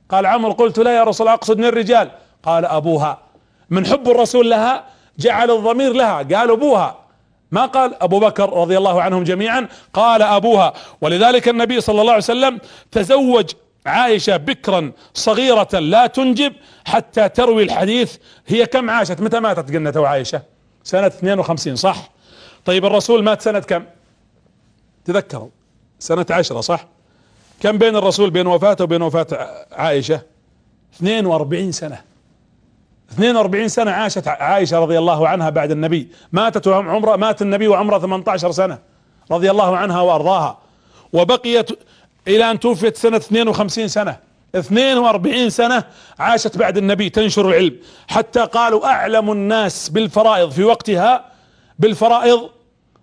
قال عمرو قلت لا يا رسول الله اقصد من الرجال، قال ابوها. من حب الرسول لها جعل الضمير لها، قال ابوها، ما قال ابو بكر رضي الله عنهم جميعا، قال ابوها. ولذلك النبي صلى الله عليه وسلم تزوج عائشة بكرا صغيرة لا تنجب حتى تروي الحديث. هي كم عاشت؟ متى ماتت قلنا تو عائشة؟ سنة 52 صح؟ طيب الرسول مات سنة كم؟ تذكروا سنة 10 صح؟ كم بين الرسول بين وفاته وبين وفاة عائشة؟ 42 سنة. 42 سنة عاشت عائشة رضي الله عنها بعد النبي. مات النبي وعمره 18 سنة رضي الله عنها وارضاها، وبقيت الى ان توفيت سنة 52 سنة. 42 سنة عاشت بعد النبي تنشر العلم، حتى قالوا اعلم الناس بالفرائض في وقتها، بالفرائض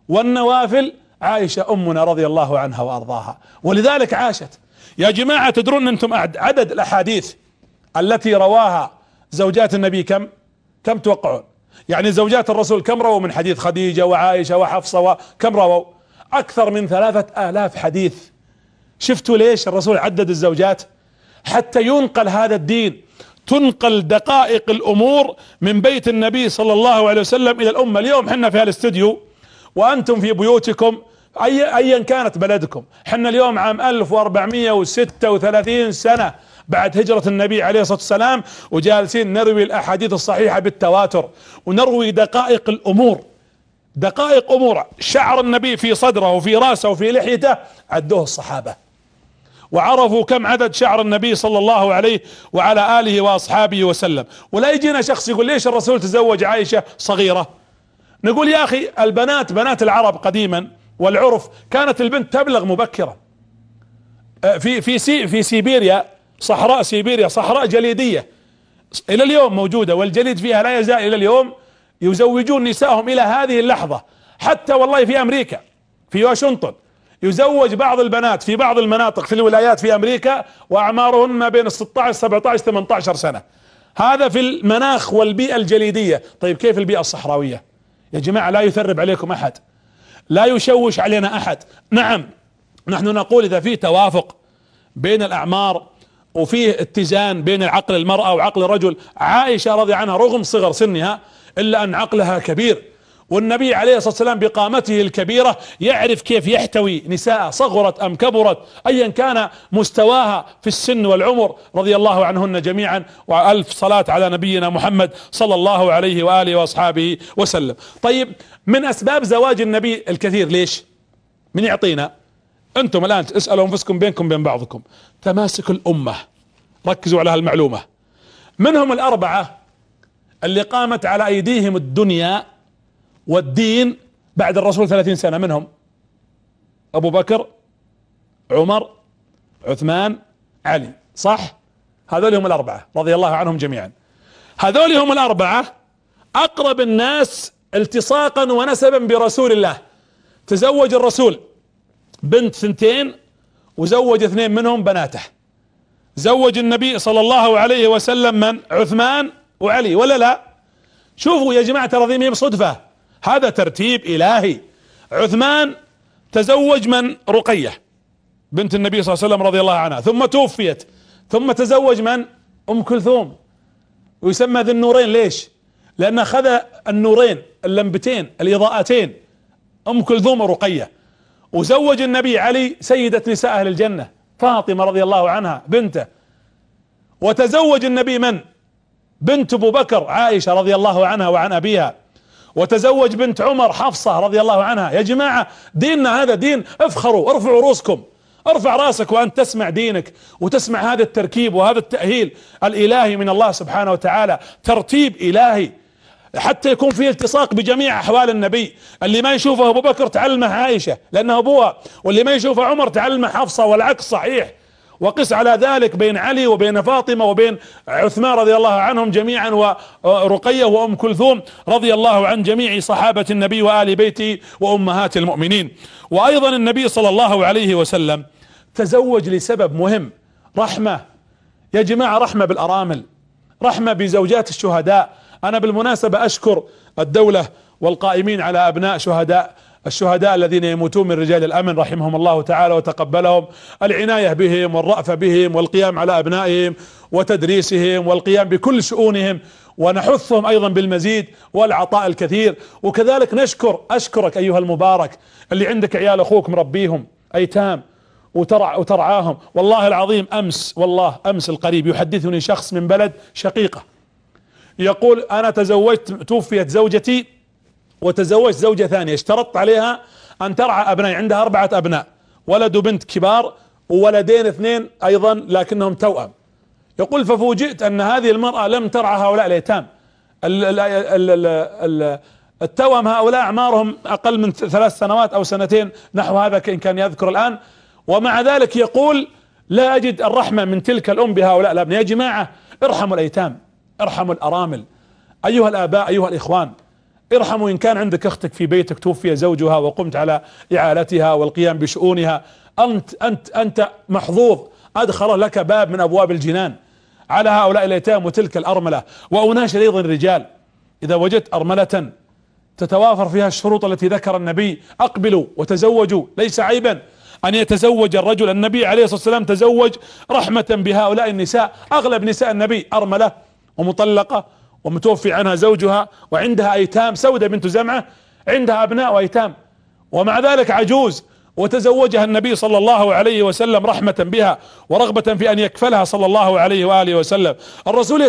والنوافل، عائشة امنا رضي الله عنها وارضاها. ولذلك عاشت. يا جماعة تدرون انتم عدد الاحاديث التي رواها زوجات النبي كم توقعون؟ يعني زوجات الرسول كم رووا من حديث خديجة وعائشة وحفصة وكم رووا؟ اكثر من 3000 حديث. شفتوا ليش الرسول عدد الزوجات؟ حتى ينقل هذا الدين، تنقل دقائق الامور من بيت النبي صلى الله عليه وسلم الى الامة. اليوم حنا في الاستوديو وانتم في بيوتكم ايا كانت بلدكم. حنا اليوم عام 1436 سنة بعد هجرة النبي عليه الصلاة والسلام، وجالسين نروي الاحاديث الصحيحة بالتواتر، ونروي دقائق الامور، دقائق امور. شعر النبي في صدره وفي راسه وفي لحيته عدوه الصحابة، وعرفوا كم عدد شعر النبي صلى الله عليه وعلى آله وأصحابه وسلم. ولا يجينا شخص يقول ليش الرسول تزوج عائشة صغيرة؟ نقول يا أخي البنات، بنات العرب قديما والعرف كانت البنت تبلغ مبكرا. في سيبيريا، صحراء سيبيريا صحراء جليدية إلى اليوم موجودة، والجليد فيها لا يزال إلى اليوم يزوجون نسائهم إلى هذه اللحظة. حتى والله في أمريكا في واشنطن يزوج بعض البنات في بعض المناطق في الولايات في امريكا واعمارهن ما بين 16 17 18 سنة. هذا في المناخ والبيئة الجليدية. طيب كيف البيئة الصحراوية؟ يا جماعة لا يثرب عليكم احد، لا يشوش علينا احد. نعم نحن نقول اذا في توافق بين الاعمار وفيه اتزان بين عقل المرأة وعقل الرجل. عائشة رضي عنها رغم صغر سنها الا ان عقلها كبير، والنبي عليه الصلاة والسلام بقامته الكبيرة يعرف كيف يحتوي نساء صغرت ام كبرت ايا كان مستواها في السن والعمر، رضي الله عنهن جميعا. والف صلاة على نبينا محمد صلى الله عليه وآله واصحابه وسلم. طيب من اسباب زواج النبي الكثير ليش؟ من يعطينا؟ انتم الان اسألوا انفسكم بينكم بين بعضكم. تماسك الامة، ركزوا على هالمعلومة. منهم الاربعة اللي قامت على ايديهم الدنيا والدين بعد الرسول 30 سنة. منهم ابو بكر، عمر، عثمان، علي، صح؟ هذول هم الاربعة رضي الله عنهم جميعا. هذول هم الاربعة اقرب الناس التصاقا ونسبا برسول الله. تزوج الرسول بنت 2 وزوج 2 منهم بناته. زوج النبي صلى الله عليه وسلم من؟ عثمان وعلي، ولا لا؟ شوفوا يا جماعة ترى ذي بصدفة، هذا ترتيب الهي. عثمان تزوج من؟ رقية بنت النبي صلى الله عليه وسلم رضي الله عنها، ثم توفيت، ثم تزوج من؟ ام كلثوم، ويسمى ذي النورين. ليش؟ لان اخذ النورين اللمبتين الاضاءتين، ام كلثوم ورقية. وزوج النبي علي سيدة نساء اهل الجنة فاطمة رضي الله عنها بنته. وتزوج النبي من؟ بنت ابو بكر عائشة رضي الله عنها وعن ابيها. وتزوج بنت عمر حفصة رضي الله عنها. يا جماعة ديننا هذا دين، افخروا، ارفعوا رؤوسكم، ارفع راسك وانت تسمع دينك وتسمع هذا التركيب وهذا التأهيل الالهي من الله سبحانه وتعالى. ترتيب الهي حتى يكون فيه التصاق بجميع احوال النبي. اللي ما يشوفه ابو بكر تعلمه عائشة لانه ابوها، واللي ما يشوفه عمر تعلمه حفصة، والعكس صحيح. وقس على ذلك بين علي وبين فاطمة وبين عثمان رضي الله عنهم جميعا، ورقية وام كلثوم رضي الله عن جميع صحابة النبي وآل بيته وامهات المؤمنين. وايضا النبي صلى الله عليه وسلم تزوج لسبب مهم، رحمة. يا جماعة رحمة بالارامل، رحمة بزوجات الشهداء. انا بالمناسبة اشكر الدولة والقائمين على أبناء الشهداء الذين يموتون من رجال الأمن رحمهم الله تعالى وتقبلهم، العناية بهم والرأفة بهم والقيام على أبنائهم وتدريسهم والقيام بكل شؤونهم، ونحثهم أيضا بالمزيد والعطاء الكثير. وكذلك أشكرك أيها المبارك اللي عندك عيال أخوك مربيهم أيتام وترعاهم. والله العظيم أمس القريب يحدثني شخص من بلد شقيقة يقول أنا توفيت زوجتي وتزوجت زوجة ثانية، اشترطت عليها أن ترعى أبنائي، عندها 4 أبناء، ولد وبنت كبار وولدين 2 أيضا لكنهم توأم. يقول ففوجئت أن هذه المرأة لم ترعى هؤلاء الأيتام. التوأم هؤلاء أعمارهم أقل من 3 سنوات أو 2 نحو هذا إن كان يذكر الآن، ومع ذلك يقول لا أجد الرحمة من تلك الأم بهؤلاء الأبناء. يا جماعة ارحموا الأيتام، ارحموا الأرامل، أيها الآباء أيها الإخوان، ارحموا إن كان عندك أختك في بيتك توفي زوجها وقمت على إعالتها والقيام بشؤونها، أنت محظوظ، أدخل لك باب من أبواب الجنان على هؤلاء الأيتام وتلك الأرملة. وأناشد أيضا الرجال إذا وجدت أرملة تتوافر فيها الشروط التي ذكر النبي أقبلوا وتزوجوا، ليس عيبا أن يتزوج الرجل. النبي عليه الصلاة والسلام تزوج رحمة بهؤلاء النساء، أغلب نساء النبي أرملة ومطلقة ومتوفي عنها زوجها وعندها أيتام. سودة بنت زمعة عندها أبناء وأيتام ومع ذلك عجوز، وتزوجها النبي صلى الله عليه وسلم رحمة بها ورغبة في أن يكفلها صلى الله عليه وآله وسلم. الرسول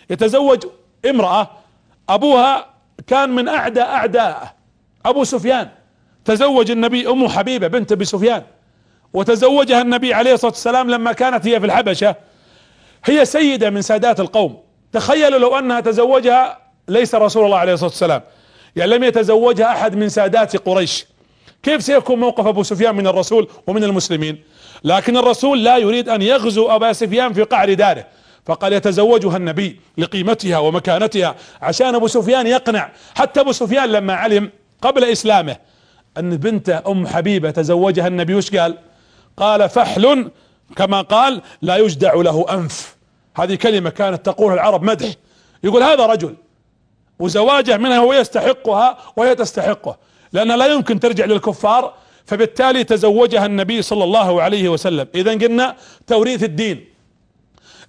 يتزوج امرأة أبوها كان من أعداء أبو سفيان، تزوج النبي أم حبيبة بنت أبي سفيان، وتزوجها النبي عليه الصلاة والسلام لما كانت هي في الحبشة، هي سيدة من سادات القوم. تخيلوا لو أنها تزوجها ليس رسول الله عليه الصلاة والسلام، يعني لم يتزوجها أحد من سادات قريش، كيف سيكون موقف أبو سفيان من الرسول ومن المسلمين؟ لكن الرسول لا يريد أن يغزو أبا سفيان في قعر داره، فقال يتزوجها النبي لقيمتها ومكانتها عشان أبو سفيان يقنع. حتى أبو سفيان لما علم قبل إسلامه أن بنت أم حبيبة تزوجها النبي وش قال؟ قال فحل، كما قال لا يجدع له أنف. هذه كلمة كانت تقولها العرب مدح، يقول هذا رجل وزواجه منها هو يستحقها وهي تستحقه، لأنها لا يمكن ترجع للكفار، فبالتالي تزوجها النبي صلى الله عليه وسلم. إذا قلنا توريث الدين،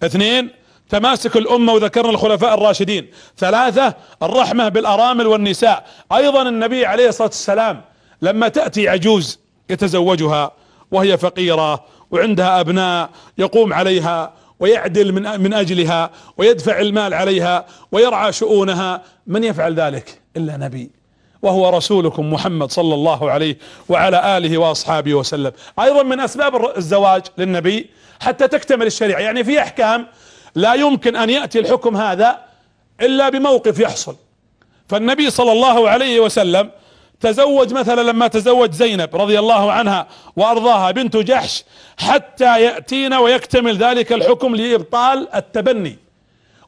2 تماسك الأمة وذكرنا الخلفاء الراشدين، 3 الرحمة بالأرامل والنساء. أيضا النبي عليه الصلاة والسلام لما تأتي عجوز يتزوجها وهي فقيرة وعندها أبناء يقوم عليها ويعدل من أجلها ويدفع المال عليها ويرعى شؤونها، من يفعل ذلك إلا نبي وهو رسولكم محمد صلى الله عليه وعلى آله وأصحابه وسلم. أيضا من أسباب الزواج للنبي حتى تكتمل الشريعة، يعني في أحكام لا يمكن أن يأتي الحكم هذا إلا بموقف يحصل. فالنبي صلى الله عليه وسلم تزوج مثلا لما تزوج زينب رضي الله عنها وأرضاها بنت جحش حتى يأتينا ويكتمل ذلك الحكم لإبطال التبني،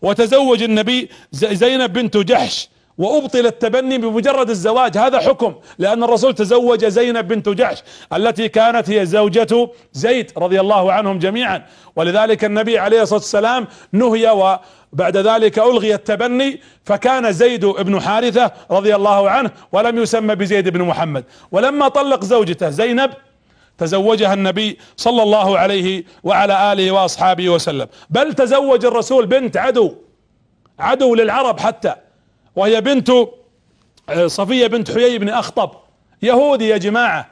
وتزوج النبي زينب بنت جحش وأبطل التبني بمجرد الزواج. هذا حكم، لأن الرسول تزوج زينب بنت جحش التي كانت هي زوجة زيد رضي الله عنهم جميعا، ولذلك النبي عليه الصلاة والسلام نهي وبعد ذلك ألغي التبني، فكان زيد بن حارثة رضي الله عنه ولم يسمى بزيد بن محمد. ولما طلق زوجته زينب تزوجها النبي صلى الله عليه وعلى آله وأصحابه وسلم، بل تزوج الرسول بنت عدو للعرب حتى، وهي بنت صفية بنت حيي بن أخطب، يهودي يا جماعة،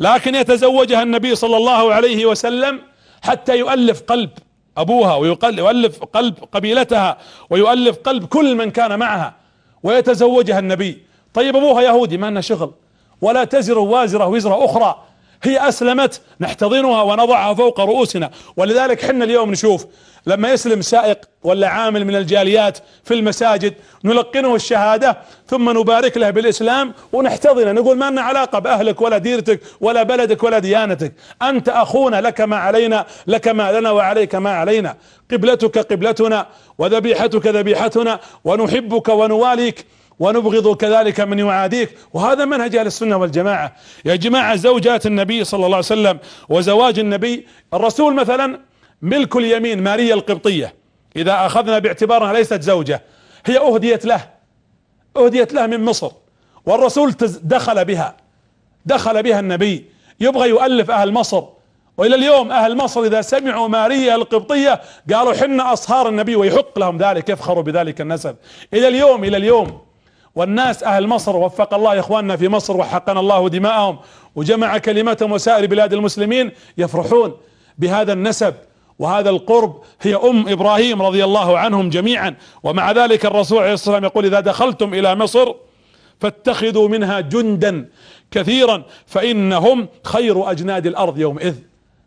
لكن يتزوجها النبي صلى الله عليه وسلم حتى يؤلف قلب أبوها ويؤلف قلب قبيلتها ويؤلف قلب كل من كان معها، ويتزوجها النبي. طيب أبوها يهودي ما لنا شغل، ولا تزر وازرة وزر أخرى، هي أسلمت نحتضنها ونضعها فوق رؤوسنا. ولذلك حنا اليوم نشوف لما يسلم سائق ولا عامل من الجاليات في المساجد نلقنه الشهادة ثم نبارك له بالإسلام ونحتضنه، نقول ما لنا علاقة بأهلك ولا ديرتك ولا بلدك ولا ديانتك، أنت أخونا، لك ما علينا، لك ما لنا وعليك ما علينا، قبلتك قبلتنا وذبيحتك ذبيحتنا، ونحبك ونواليك ونبغض كذلك من يعاديك. وهذا منهج اهل السنة والجماعة يا جماعة. زوجات النبي صلى الله عليه وسلم وزواج النبي، الرسول مثلا ملك اليمين ماريا القبطية إذا أخذنا باعتبارها ليست زوجة، هي أهديت له أهديت له من مصر، والرسول دخل بها النبي، يبغى يؤلف أهل مصر. وإلى اليوم أهل مصر إذا سمعوا ماريا القبطية قالوا حنا أصهار النبي، ويحق لهم ذلك، يفخروا بذلك النسب إلى اليوم. والناس أهل مصر، وفق الله إخواننا في مصر وحقنا الله دماءهم وجمع كلمتهم وسائر بلاد المسلمين، يفرحون بهذا النسب وهذا القرب. هي إبراهيم رضي الله عنهم جميعا. ومع ذلك الرسول عليه الصلاة والسلام يقول: إذا دخلتم إلى مصر فاتخذوا منها جندا كثيرا فإنهم خير أجناد الأرض يومئذ.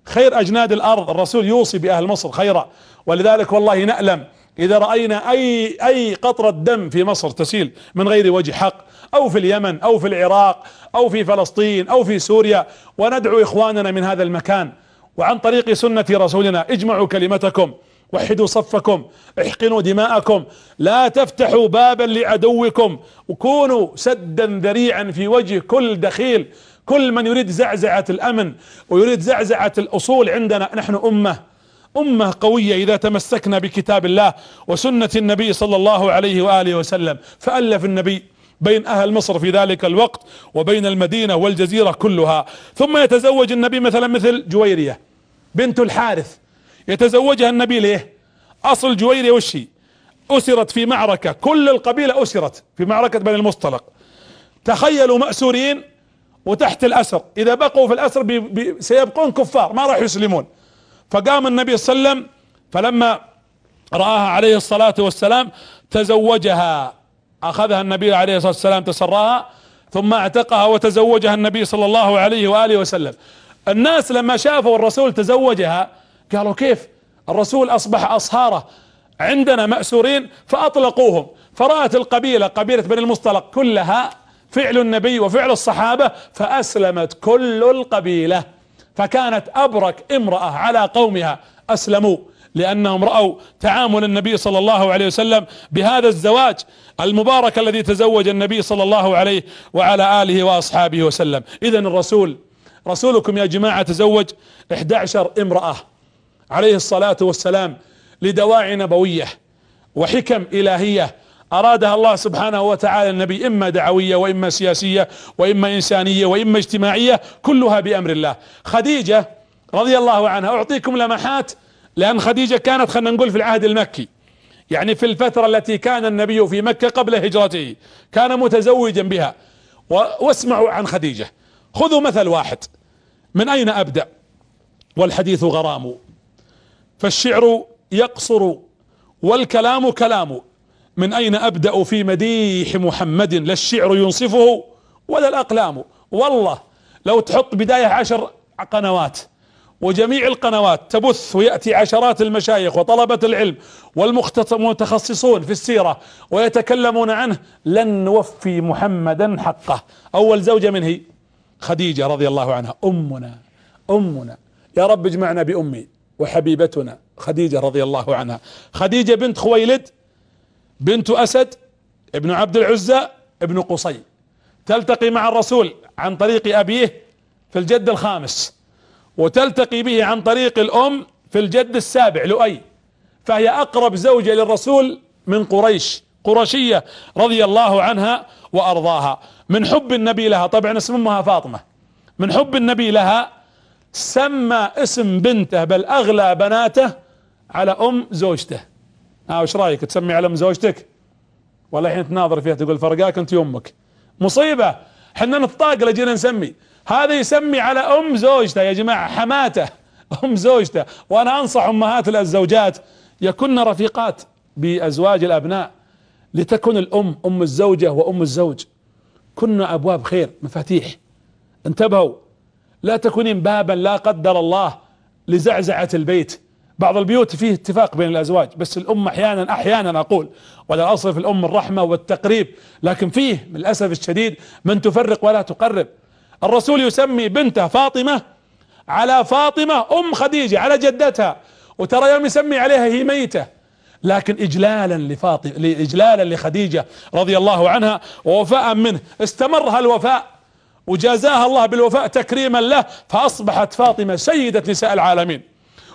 خير أجناد الأرض، الرسول يوصي بأهل مصر خيرا. ولذلك والله نألم إذا رأينا أي قطرة دم في مصر تسيل من غير وجه حق، أو في اليمن أو في العراق أو في فلسطين أو في سوريا، وندعو إخواننا من هذا المكان وعن طريق سنة رسولنا: اجمعوا كلمتكم، وحدوا صفكم، احقنوا دماءكم، لا تفتحوا بابا لعدوكم، وكونوا سدا ذريعا في وجه كل دخيل، كل من يريد زعزعة الأمن ويريد زعزعة الأصول. عندنا نحن أمة قوية إذا تمسكنا بكتاب الله وسنة النبي صلى الله عليه وآله وسلم. فألف النبي بين أهل مصر في ذلك الوقت وبين المدينة والجزيرة كلها. ثم يتزوج النبي مثل جويرية بنت الحارث، يتزوجها النبي ليه؟ أصل جويرية وشي أسرت في معركة، كل القبيلة أسرت في معركة بني المصطلق. تخيلوا مأسورين وتحت الأسر، إذا بقوا في الأسر سيبقون كفار ما راح يسلمون. فقام النبي صلى الله عليه وسلم فلما رآها عليه الصلاة والسلام تزوجها، أخذها النبي عليه الصلاة والسلام تسراها ثم اعتقها وتزوجها النبي صلى الله عليه وآله وسلم. الناس لما شافوا الرسول تزوجها قالوا: كيف الرسول أصبح أصهاره، عندنا مأسورين، فأطلقوهم. فرأت قبيلة بني المصطلق كلها فعل النبي وفعل الصحابة، فأسلمت كل القبيلة، فكانت أبرك امرأة على قومها، أسلموا لأنهم رأوا تعامل النبي صلى الله عليه وسلم بهذا الزواج المبارك الذي تزوج النبي صلى الله عليه وعلى آله وأصحابه وسلم. إذن رسولكم يا جماعة تزوج 11 امرأة عليه الصلاة والسلام لدواعي نبوية وحكم إلهية أرادها الله سبحانه وتعالى النبي، إما دعوية وإما سياسية وإما إنسانية وإما اجتماعية، كلها بأمر الله. خديجة رضي الله عنها، أعطيكم لمحات، لأن خديجة كانت خلينا نقول في العهد المكي، يعني في الفترة التي كان النبي في مكة قبل هجرته كان متزوجا بها. واسمعوا عن خديجة، خذوا مثل واحد: من أين أبدأ والحديث غرام، فالشعر يقصر والكلام كلام، من أين أبدأ في مديح محمد، لا الشعر ينصفه ولا الأقلام. والله لو تحط بداية 10 قنوات وجميع القنوات تبث ويأتي عشرات المشايخ وطلبة العلم والمتخصصون في السيرة ويتكلمون عنه، لن نوفي محمدا حقه. أول زوجة من هي؟ خديجة رضي الله عنها، أمنا يا رب اجمعنا بأمي وحبيبتنا خديجة رضي الله عنها. خديجة بنت خويلد بنت أسد ابن عبد العزى ابن قصي، تلتقي مع الرسول عن طريق أبيه في الجد الخامس، وتلتقي به عن طريق الأم في الجد السابع لؤي، فهي أقرب زوجة للرسول من قرشية رضي الله عنها وأرضاها. من حب النبي لها، طبعا اسم أمها فاطمة، من حب النبي لها سمى اسم بنته بل أغلى بناته على أم زوجته. وش رايك تسمي على ام زوجتك؟ والله الحين تناظر فيها تقول فرقاك انت امك، مصيبة. حنا نطاق لجينا نسمي، هذا يسمي على ام زوجته يا جماعة، حماته ام زوجته. وانا انصح امهات الزوجات يكن رفيقات بازواج الابناء، لتكن الام ام الزوجة وام الزوج كنا ابواب خير مفاتيح. انتبهوا، لا تكونين بابا لا قدر الله لزعزعة البيت. بعض البيوت فيه اتفاق بين الازواج، بس الام احيانا اقول، ولا الاصل في الام الرحمة والتقريب، لكن فيه للاسف الشديد من تفرق ولا تقرب. الرسول يسمي بنته فاطمة على فاطمة ام خديجة على جدتها، وترى يوم يسمي عليها هي ميتة، لكن اجلالا لخديجة رضي الله عنها ووفاء منه. استمر هالوفاء وجازاها الله بالوفاء تكريما له، فاصبحت فاطمة سيدة نساء العالمين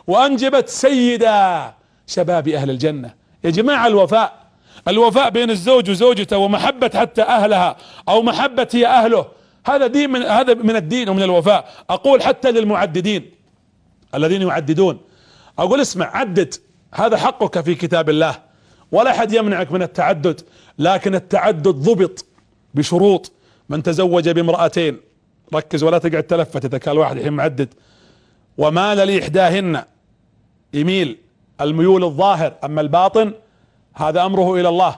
وانجبت سيدة شباب اهل الجنة. يا جماعة الوفاء الوفاء بين الزوج وزوجته ومحبة حتى اهلها او محبة هي اهله، هذا دين هذا من الدين ومن الوفاء. اقول حتى للمعددين الذين يعددون، اقول اسمع عدد، هذا حقك في كتاب الله ولا احد يمنعك من التعدد، لكن التعدد ضبط بشروط. من تزوج بامرأتين، ركز ولا تقعد تلفت اذا كان الواحد الحين معدد، ومال لإحداهن، يميل الميول الظاهر، اما الباطن هذا امره الى الله.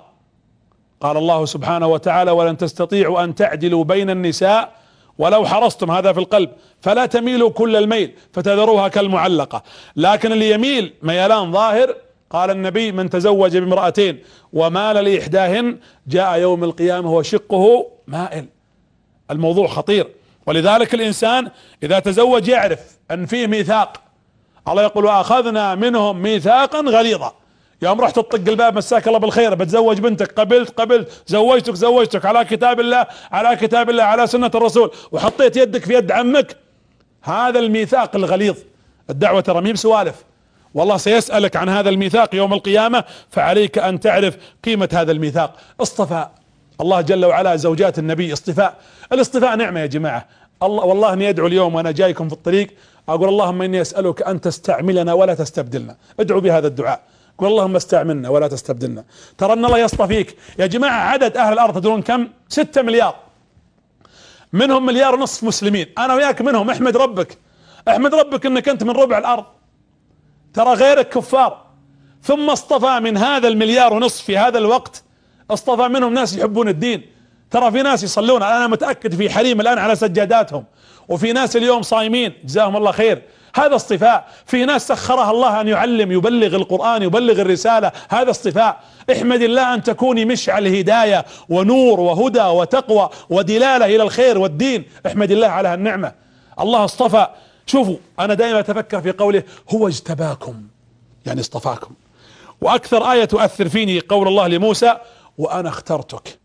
قال الله سبحانه وتعالى: ولن تستطيعوا ان تعدلوا بين النساء ولو حرصتم، هذا في القلب، فلا تميلوا كل الميل فتذروها كالمعلقة. لكن اللي يميل ميلان ظاهر، قال النبي: من تزوج بامرأتين ومال لإحداهن جاء يوم القيامة وشقه مائل. الموضوع خطير، ولذلك الانسان اذا تزوج يعرف ان فيه ميثاق. الله يقول: واخذنا منهم ميثاقا غليظا. يوم رحت تطق الباب مساك الله بالخير بتزوج بنتك، قبلت زوجتك على كتاب الله على سنة الرسول، وحطيت يدك في يد عمك، هذا الميثاق الغليظ. الدعوة ترى مي بسوالف، والله سيسألك عن هذا الميثاق يوم القيامة، فعليك ان تعرف قيمة هذا الميثاق. اصطفى الله جل وعلا زوجات النبي اصطفاء. الاصطفاء نعمة يا جماعة. الله والله اني ادعو اليوم وانا جايكم في الطريق، اقول: اللهم اني اسألك ان تستعملنا ولا تستبدلنا. ادعو بهذا الدعاء، قل: اللهم استعملنا ولا تستبدلنا. ترى ان الله يصطفيك يا جماعة. عدد اهل الارض تدرون كم؟ 6 مليار، منهم 1.5 مليار مسلمين، انا وياك منهم. احمد ربك انك انت من ربع الارض، ترى غيرك كفار. ثم اصطفى من هذا 1.5 مليار في هذا الوقت، اصطفى منهم ناس يحبون الدين. ترى في ناس يصلون، انا متأكد في حريم الان على سجاداتهم، وفي ناس اليوم صايمين جزاهم الله خير. هذا اصطفاء. في ناس سخرها الله ان يعلم، يبلغ القرآن، يبلغ الرسالة، هذا اصطفاء. احمد الله ان تكوني مشعل هداية ونور وهدى وتقوى ودلالة الى الخير والدين. احمد الله على هالنعمة. الله اصطفى. شوفوا انا دائما اتفكر في قوله: هو اجتباكم، يعني اصطفاكم. واكثر آية تؤثر فيني قول الله لموسى: وانا اخترتك.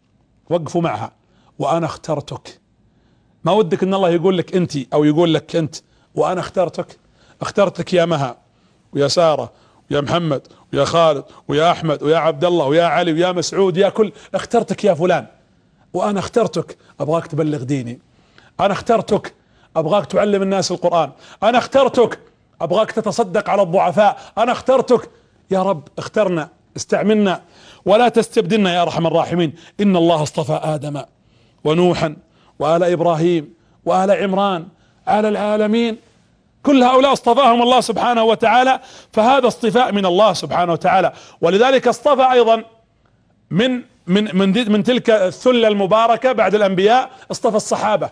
وقفوا معها، وانا اخترتك. ما ودك ان الله يقول لك انت او يقول لك انت، وانا اخترتك يا مها ويا سارة ويا محمد ويا خالد ويا احمد ويا عبد الله ويا علي ويا مسعود، يا كل، اخترتك يا فلان. وانا اخترتك ابغاك تبلغ ديني، انا اخترتك ابغاك تعلم الناس القرآن، انا اخترتك ابغاك تتصدق على الضعفاء، انا اخترتك. يا رب اخترنا، استعملنا ولا تستبدلنا يا ارحم الراحمين. ان الله اصطفى ادم ونوحا وآل ابراهيم وآل عمران على العالمين، كل هؤلاء اصطفاهم الله سبحانه وتعالى. فهذا اصطفاء من الله سبحانه وتعالى. ولذلك اصطفى ايضا من تلك الثلة المباركة بعد الانبياء، اصطفى الصحابة،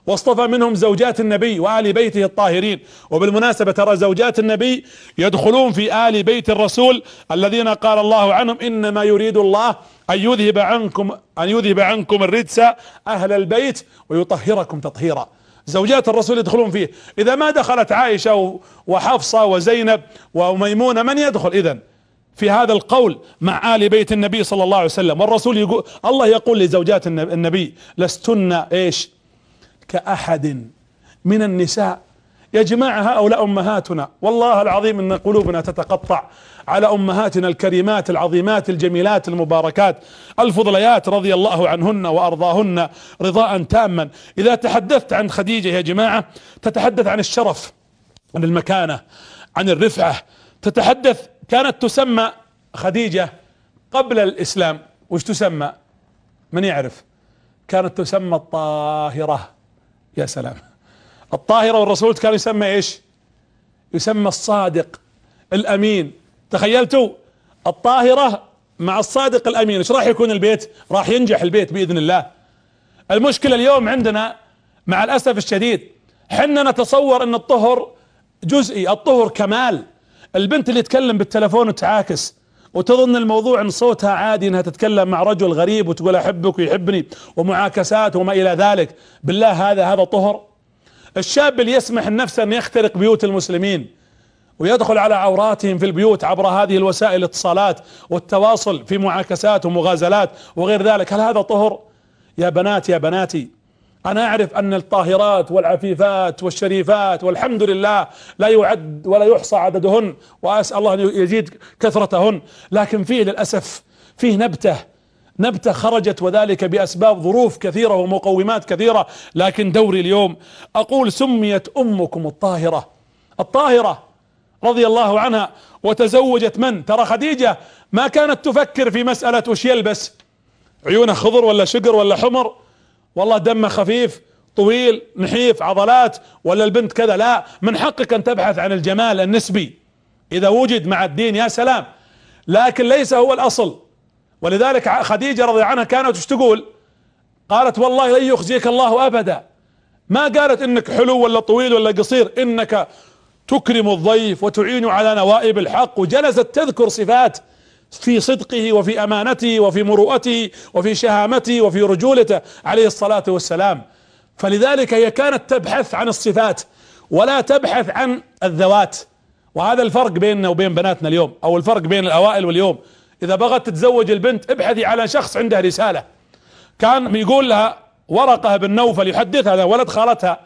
واصطفى منهم زوجات النبي وآل بيته الطاهرين. وبالمناسبة ترى زوجات النبي يدخلون في آل بيت الرسول الذين قال الله عنهم: انما يريد الله ان يذهب عنكم الرجس اهل البيت ويطهركم تطهيرا. زوجات الرسول يدخلون فيه. اذا ما دخلت عائشة وحفصة وزينب وميمونة، من يدخل اذن في هذا القول مع آل بيت النبي صلى الله عليه وسلم؟ والرسول يقول، الله يقول لزوجات النبي: لستن ايش كأحد من النساء. يا جماعة هؤلاء أمهاتنا، والله العظيم إن قلوبنا تتقطع على أمهاتنا الكريمات العظيمات الجميلات المباركات الفضليات رضي الله عنهن وأرضاهن رضاء تاما. إذا تحدثت عن خديجة يا جماعة تتحدث عن الشرف، عن المكانة، عن الرفعة. تتحدث، كانت تسمى خديجة قبل الإسلام وش تسمى؟ من يعرف؟ كانت تسمى الطاهرة. يا سلام، الطاهرة. والرسول كان يسمى ايش؟ يسمى الصادق الامين. تخيلتوا الطاهرة مع الصادق الامين، ايش راح يكون البيت؟ راح ينجح البيت باذن الله. المشكلة اليوم عندنا مع الاسف الشديد، حنا نتصور ان الطهر جزئي، الطهر كمال. البنت اللي تتكلم بالتلفون وتعاكس وتظن الموضوع ان صوتها عادي، انها تتكلم مع رجل غريب وتقول احبك ويحبني ومعاكسات وما الى ذلك، بالله هذا طهر؟ الشاب اللي يسمح لنفسه ان يخترق بيوت المسلمين ويدخل على عوراتهم في البيوت عبر هذه الوسائل الاتصالات والتواصل في معاكسات ومغازلات وغير ذلك، هل هذا طهر؟ يا بنات يا بناتي، انا اعرف ان الطاهرات والعفيفات والشريفات والحمد لله لا يعد ولا يحصى عددهن، واسال الله ان يزيد كثرتهن، لكن فيه للاسف فيه نبتة خرجت، وذلك بأسباب ظروف كثيرة ومقومات كثيرة. لكن دوري اليوم أقول سميت أمكم الطاهرة رضي الله عنها، وتزوجت من؟ ترى خديجة ما كانت تفكر في مسألة وش يلبس، عيونه خضر ولا شقر ولا حمر، والله دمه خفيف طويل نحيف عضلات، ولا البنت كذا. لا، من حقك أن تبحث عن الجمال النسبي إذا وجد مع الدين يا سلام، لكن ليس هو الأصل. ولذلك خديجة رضي عنها كانت وش تقول؟ قالت والله لن يخزيك الله أبدا. ما قالت إنك حلو ولا طويل ولا قصير، إنك تكرم الضيف وتعين على نوائب الحق، وجلست تذكر صفات في صدقه وفي أمانته وفي مروءته وفي شهامته وفي رجولته عليه الصلاة والسلام. فلذلك هي كانت تبحث عن الصفات ولا تبحث عن الذوات. وهذا الفرق بيننا وبين بناتنا اليوم، او الفرق بين الاوائل واليوم. اذا بغت تتزوج البنت ابحثي على شخص عنده رسالة. كان يقول لها ورقة بن نوفل يحدثها، هذا ولد خالتها،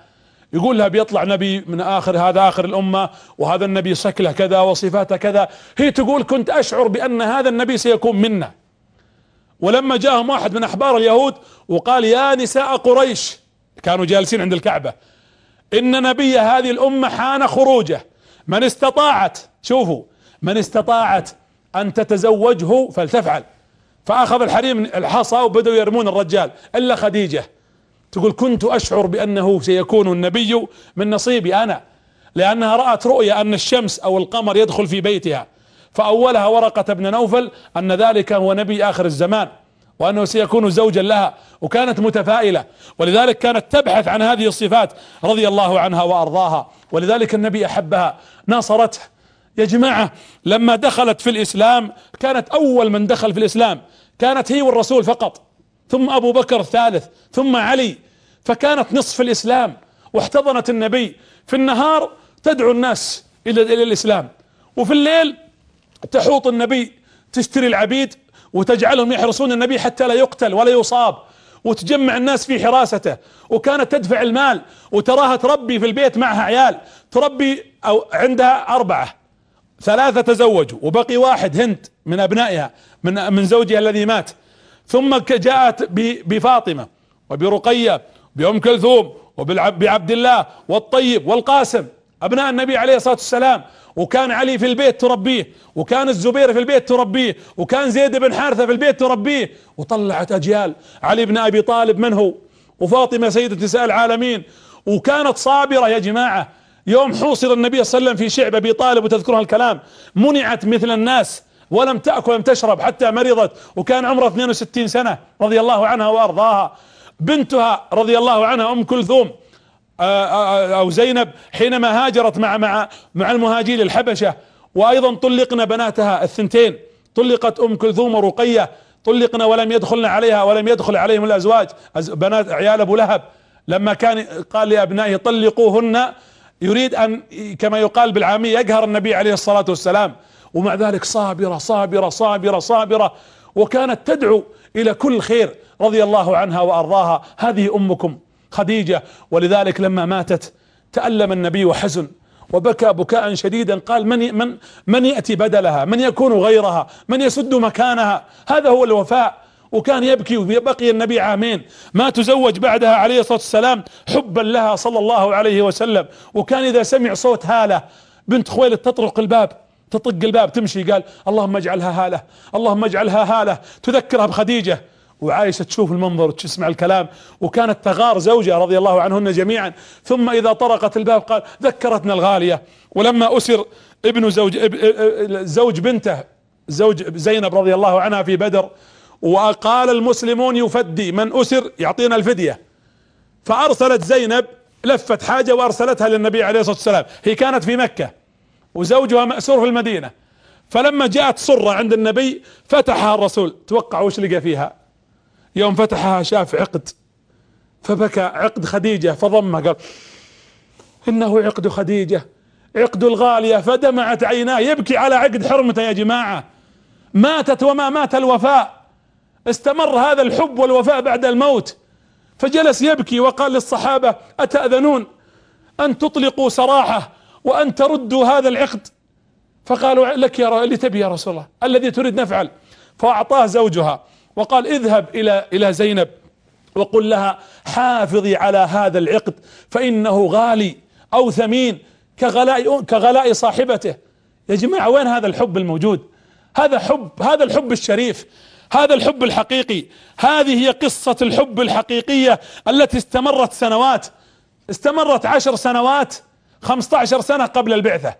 يقول لها بيطلع نبي من هذا اخر الامة، وهذا النبي شكله كذا وصفاته كذا. هي تقول كنت اشعر بان هذا النبي سيكون منا. ولما جاءهم واحد من احبار اليهود وقال يا نساء قريش، كانوا جالسين عند الكعبة، ان نبي هذه الامة حان خروجه، من استطاعت، شوفوا، من استطاعت ان تتزوجه فلتفعل. فاخذ الحريم الحصى وبدأوا يرمون الرجال الا خديجة. تقول كنت اشعر بانه سيكون النبي من نصيبي انا، لانها رأت رؤيا ان الشمس او القمر يدخل في بيتها، فاولها ورقة بن نوفل ان ذلك هو نبي اخر الزمان، وانه سيكون زوجا لها، وكانت متفائلة. ولذلك كانت تبحث عن هذه الصفات رضي الله عنها وارضاها. ولذلك النبي احبها، ناصرته. يا جماعة لما دخلت في الاسلام كانت اول من دخل في الاسلام، كانت هي والرسول فقط، ثم ابو بكر الثالث، ثم علي، فكانت نصف الاسلام، واحتضنت النبي. في النهار تدعو الناس الى الاسلام، وفي الليل تحوط النبي، تشتري العبيد وتجعلهم يحرسون النبي حتى لا يقتل ولا يصاب، وتجمع الناس في حراسته. وكانت تدفع المال، وتراها تربي في البيت معها عيال، تربي او عندها 4، 3 تزوجوا وبقي واحد هند من ابنائها من زوجها الذي مات. ثم جاءت بفاطمة وبرقية بأم كلثوم وبعبد الله والطيب والقاسم، ابناء النبي عليه الصلاة والسلام. وكان علي في البيت تربيه، وكان الزبير في البيت تربيه، وكان زيد بن حارثة في البيت تربيه. وطلعت اجيال، علي بن ابي طالب من هو، وفاطمة سيدة نساء العالمين. وكانت صابرة يا جماعة. يوم حوصر النبي صلى الله عليه وسلم في شعب ابي طالب، وتذكرها الكلام، منعت مثل الناس، ولم تأكل ولم تشرب حتى مرضت، وكان عمرها 62 سنة رضي الله عنها وارضاها. بنتها رضي الله عنها ام كلثوم او زينب حينما هاجرت مع المهاجرين الحبشة، وايضا طلقنا بناتها الثنتين، طلقت ام كلثوم ورقية، طلقنا ولم يدخلن عليها ولم يدخل عليهم الازواج، بنات عيال ابو لهب. لما كان قال لابنائه طلقوهن، يريد ان كما يقال بالعامية يقهر النبي عليه الصلاة والسلام. ومع ذلك صابرة صابرة صابرة صابرة، وكانت تدعو الى كل خير رضي الله عنها وارضاها. هذه امكم خديجة. ولذلك لما ماتت تألم النبي وحزن وبكى بكاء شديدا، قال من يأتي بدلها، من يكون غيرها، من يسد مكانها. هذا هو الوفاء. وكان يبكي، وبقي النبي عامين ما تزوج بعدها عليه الصلاة والسلام، حبا لها صلى الله عليه وسلم. وكان إذا سمع صوت هالة بنت خويلد تطرق الباب، تطق الباب تمشي، قال اللهم اجعلها هالة، اللهم اجعلها هالة، تذكرها بخديجة. وعائشة تشوف المنظر وتسمع الكلام، وكانت تغار زوجها رضي الله عنهن جميعا. ثم إذا طرقت الباب قال ذكرتنا الغالية. ولما أسر ابن زوج بنته، زوج زينب رضي الله عنها في بدر، وقال المسلمون يفدي من أسر يعطينا الفدية، فأرسلت زينب، لفت حاجة وأرسلتها للنبي عليه الصلاة والسلام. هي كانت في مكة وزوجها مأسور في المدينة. فلما جاءت صرة عند النبي فتحها الرسول، توقع وش لقى فيها؟ يوم فتحها شاف عقد، فبكى. عقد خديجة فضمه، قال إنه عقد خديجة، عقد الغالية. فدمعت عيناه يبكي على عقد حرمته. يا جماعة ماتت وما مات الوفاء، استمر هذا الحب والوفاء بعد الموت. فجلس يبكي وقال للصحابة أتأذنون أن تطلقوا سراحه وأن تردوا هذا العقد؟ فقالوا لك اللي تبي يا رسول الله، الذي تريد نفعل. فأعطاه زوجها وقال اذهب إلى زينب وقل لها حافظي على هذا العقد فإنه غالي أو ثمين كغلاء صاحبته. يا جماعة وين هذا الحب الموجود؟ هذا الحب الشريف، هذا الحب الحقيقي. هذه هي قصة الحب الحقيقية التي استمرت سنوات، استمرت 10 سنوات، 15 سنة قبل البعثة،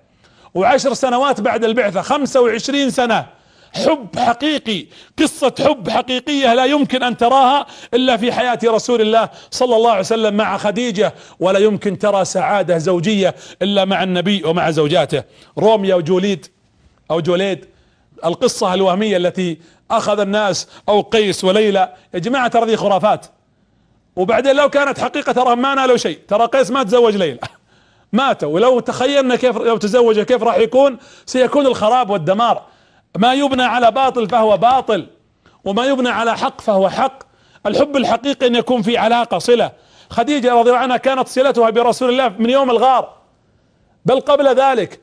و10 سنوات بعد البعثة، 25 سنة. حب حقيقي، قصة حب حقيقية لا يمكن أن تراها إلا في حياة رسول الله صلى الله عليه وسلم مع خديجة، ولا يمكن ترى سعادة زوجية إلا مع النبي ومع زوجاته. روميا وجوليد أو جوليد، القصة الوهمية التي أخذ الناس، أو قيس وليلى. يا جماعة ترى ذي خرافات، وبعدين لو كانت حقيقة ترى ما نالوا شيء. ترى قيس ما تزوج ليلى، ماتوا. ولو تخيلنا كيف لو تزوج كيف راح يكون، سيكون الخراب والدمار. ما يبنى على باطل فهو باطل، وما يبنى على حق فهو حق. الحب الحقيقي ان يكون في علاقة، صلة. خديجة رضي الله عنها كانت صلتها برسول الله من يوم الغار، بل قبل ذلك.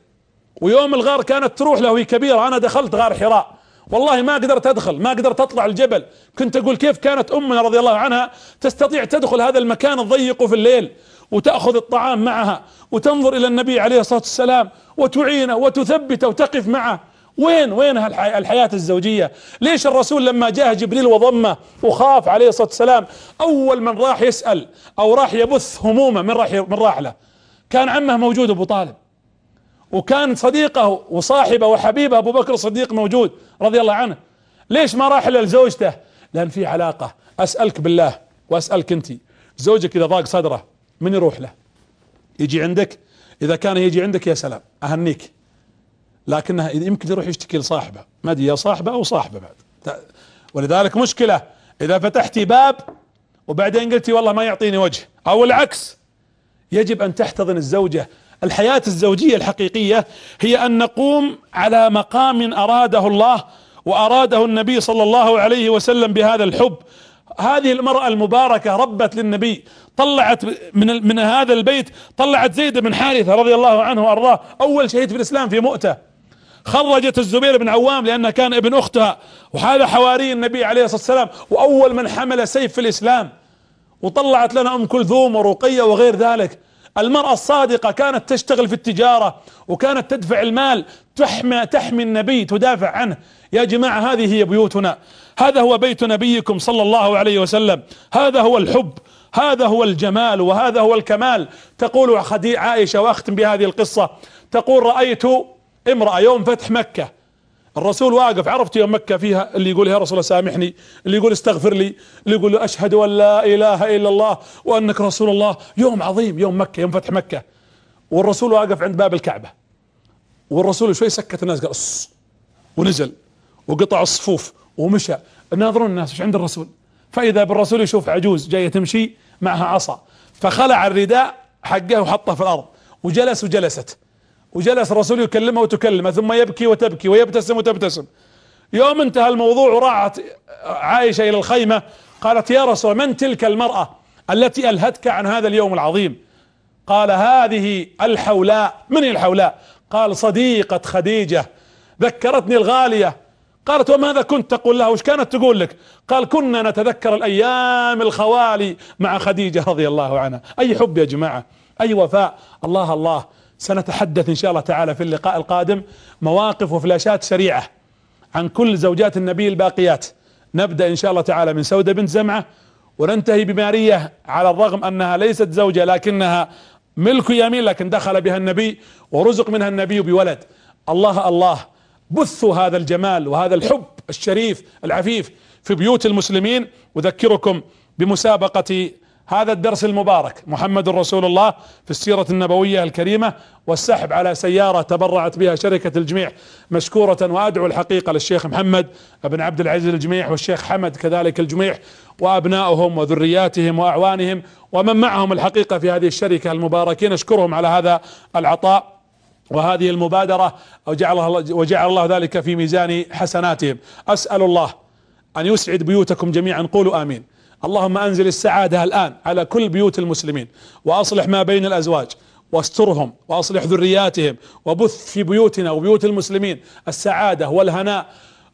ويوم الغار كانت تروح له وهي كبيرة. انا دخلت غار حراء والله ما قدرت ادخل، ما قدرت اطلع الجبل. كنت اقول كيف كانت امنا رضي الله عنها تستطيع تدخل هذا المكان الضيق في الليل، وتأخذ الطعام معها، وتنظر الى النبي عليه الصلاة والسلام، وتعينه وتثبته وتقف معه. وين الحياة الزوجية؟ ليش الرسول لما جاء جبريل وضمه وخاف عليه الصلاة والسلام، اول من راح يسأل او راح يبث همومه من راحله كان عمه موجود ابو طالب، وكان صديقه وصاحبه وحبيبه ابو بكر الصديق موجود رضي الله عنه. ليش ما راح لزوجته؟ لان في علاقة. اسألك بالله واسألك انت، زوجك اذا ضاق صدره من يروح له؟ يجي عندك؟ اذا كان يجي عندك يا سلام اهنيك، لكنها يمكن يروح يشتكي لصاحبه، ما ادري يا صاحبه او صاحبه بعد. ولذلك مشكلة اذا فتحتي باب وبعدين قلتي والله ما يعطيني وجه، او العكس. يجب ان تحتضن الزوجة. الحياة الزوجية الحقيقية هي ان نقوم على مقام اراده الله واراده النبي صلى الله عليه وسلم بهذا الحب. هذه المرأة المباركة ربت للنبي، طلعت من هذا البيت، طلعت زيد بن حارثة رضي الله عنه وارضاه، اول شهيد في الاسلام في مؤتة. خرجت الزبير بن عوام لانه كان ابن اختها، وهذا حواري النبي عليه الصلاة والسلام، واول من حمل سيف في الاسلام. وطلعت لنا ام كلثوم ورقية وغير ذلك. المرأة الصادقة كانت تشتغل في التجارة، وكانت تدفع المال، تحمي النبي، تدافع عنه. يا جماعة هذه هي بيوتنا، هذا هو بيت نبيكم صلى الله عليه وسلم. هذا هو الحب، هذا هو الجمال، وهذا هو الكمال. تقول عائشة، واختم بهذه القصة، تقول رأيت امرأة يوم فتح مكة، الرسول واقف، عرفت يوم مكة فيها اللي يقول يا رسول الله سامحني، اللي يقول استغفر لي، اللي يقول اشهد ان لا اله الا الله وانك رسول الله. يوم عظيم، يوم مكة، يوم فتح مكة. والرسول واقف عند باب الكعبة، والرسول شوي سكت الناس، قال ونزل وقطع الصفوف ومشى. ناظرون الناس ايش عند الرسول، فاذا بالرسول يشوف عجوز جاية تمشي معها عصا، فخلع الرداء حقه وحطه في الارض، وجلست وجلس الرسول يكلمها وتكلمه، ثم يبكي وتبكي ويبتسم وتبتسم. يوم انتهى الموضوع وراعت عائشة الى الخيمة، قالت يا رسول من تلك المرأة التي الهتك عن هذا اليوم العظيم؟ قال هذه الحولاء. من هي الحولاء؟ قال صديقة خديجة، ذكرتني الغالية. قالت وماذا كنت تقول لها؟ وش كانت تقول لك؟ قال كنا نتذكر الايام الخوالي مع خديجة رضي الله عنها. اي حب يا جماعة، اي وفاء. الله الله. سنتحدث ان شاء الله تعالى في اللقاء القادم مواقف وفلاشات سريعة عن كل زوجات النبي الباقيات. نبدأ ان شاء الله تعالى من سودة بنت زمعة، وننتهي بمارية، على الرغم انها ليست زوجة لكنها ملك يمين، لكن دخل بها النبي ورزق منها النبي بولد. الله الله. بثوا هذا الجمال وهذا الحب الشريف العفيف في بيوت المسلمين. أذكركم بمسابقة هذا الدرس المبارك، محمد رسول الله في السيرة النبوية الكريمة، والسحب على سيارة تبرعت بها شركة الجميح مشكورة. وأدعو الحقيقة للشيخ محمد بن عبد العزيز الجميح، والشيخ حمد كذلك الجميح، وأبنائهم وذرياتهم وأعوانهم ومن معهم الحقيقة في هذه الشركة المباركين. أشكرهم على هذا العطاء وهذه المبادرة، وجعل الله ذلك في ميزان حسناتهم. أسأل الله أن يسعد بيوتكم جميعا، قولوا آمين. اللهم أنزل السعادة الآن على كل بيوت المسلمين، وأصلح ما بين الأزواج، واسترهم، وأصلح ذرياتهم، وبث في بيوتنا وبيوت المسلمين السعادة والهناء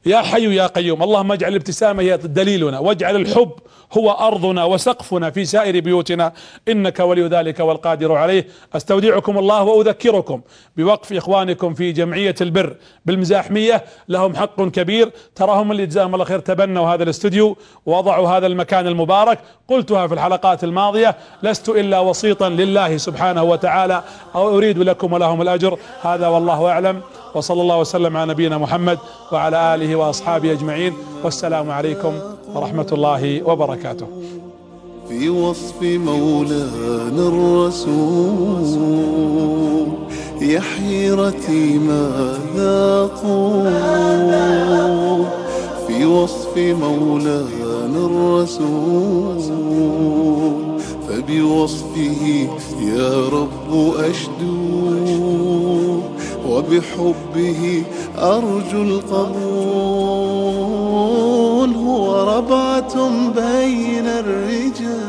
يا حي يا قيوم، اللهم اجعل الابتسامة هي دليلنا، واجعل الحب هو أرضنا وسقفنا في سائر بيوتنا، إنك ولي ذلك والقادر عليه. أستودعكم الله وأذكركم بوقف إخوانكم في جمعية البر بالمزاحمية، لهم حق كبير. تراهم اللي جزاهم الله خير تبنوا هذا الاستوديو ووضعوا هذا المكان المبارك. قلتها في الحلقات الماضية، لست إلا وسيطا لله سبحانه وتعالى، أو أريد لكم ولهم الأجر. هذا والله أعلم، وصلى الله وسلم على نبينا محمد وعلى آله وأصحابه أجمعين، والسلام عليكم ورحمة الله وبركاته. في وصف مولانا الرسول يا حيرتي ماذا أقول، في وصف مولانا الرسول فبوصفه يا رب أشدو، وبحبه أرجو القبول. هو ربعة بين الرجال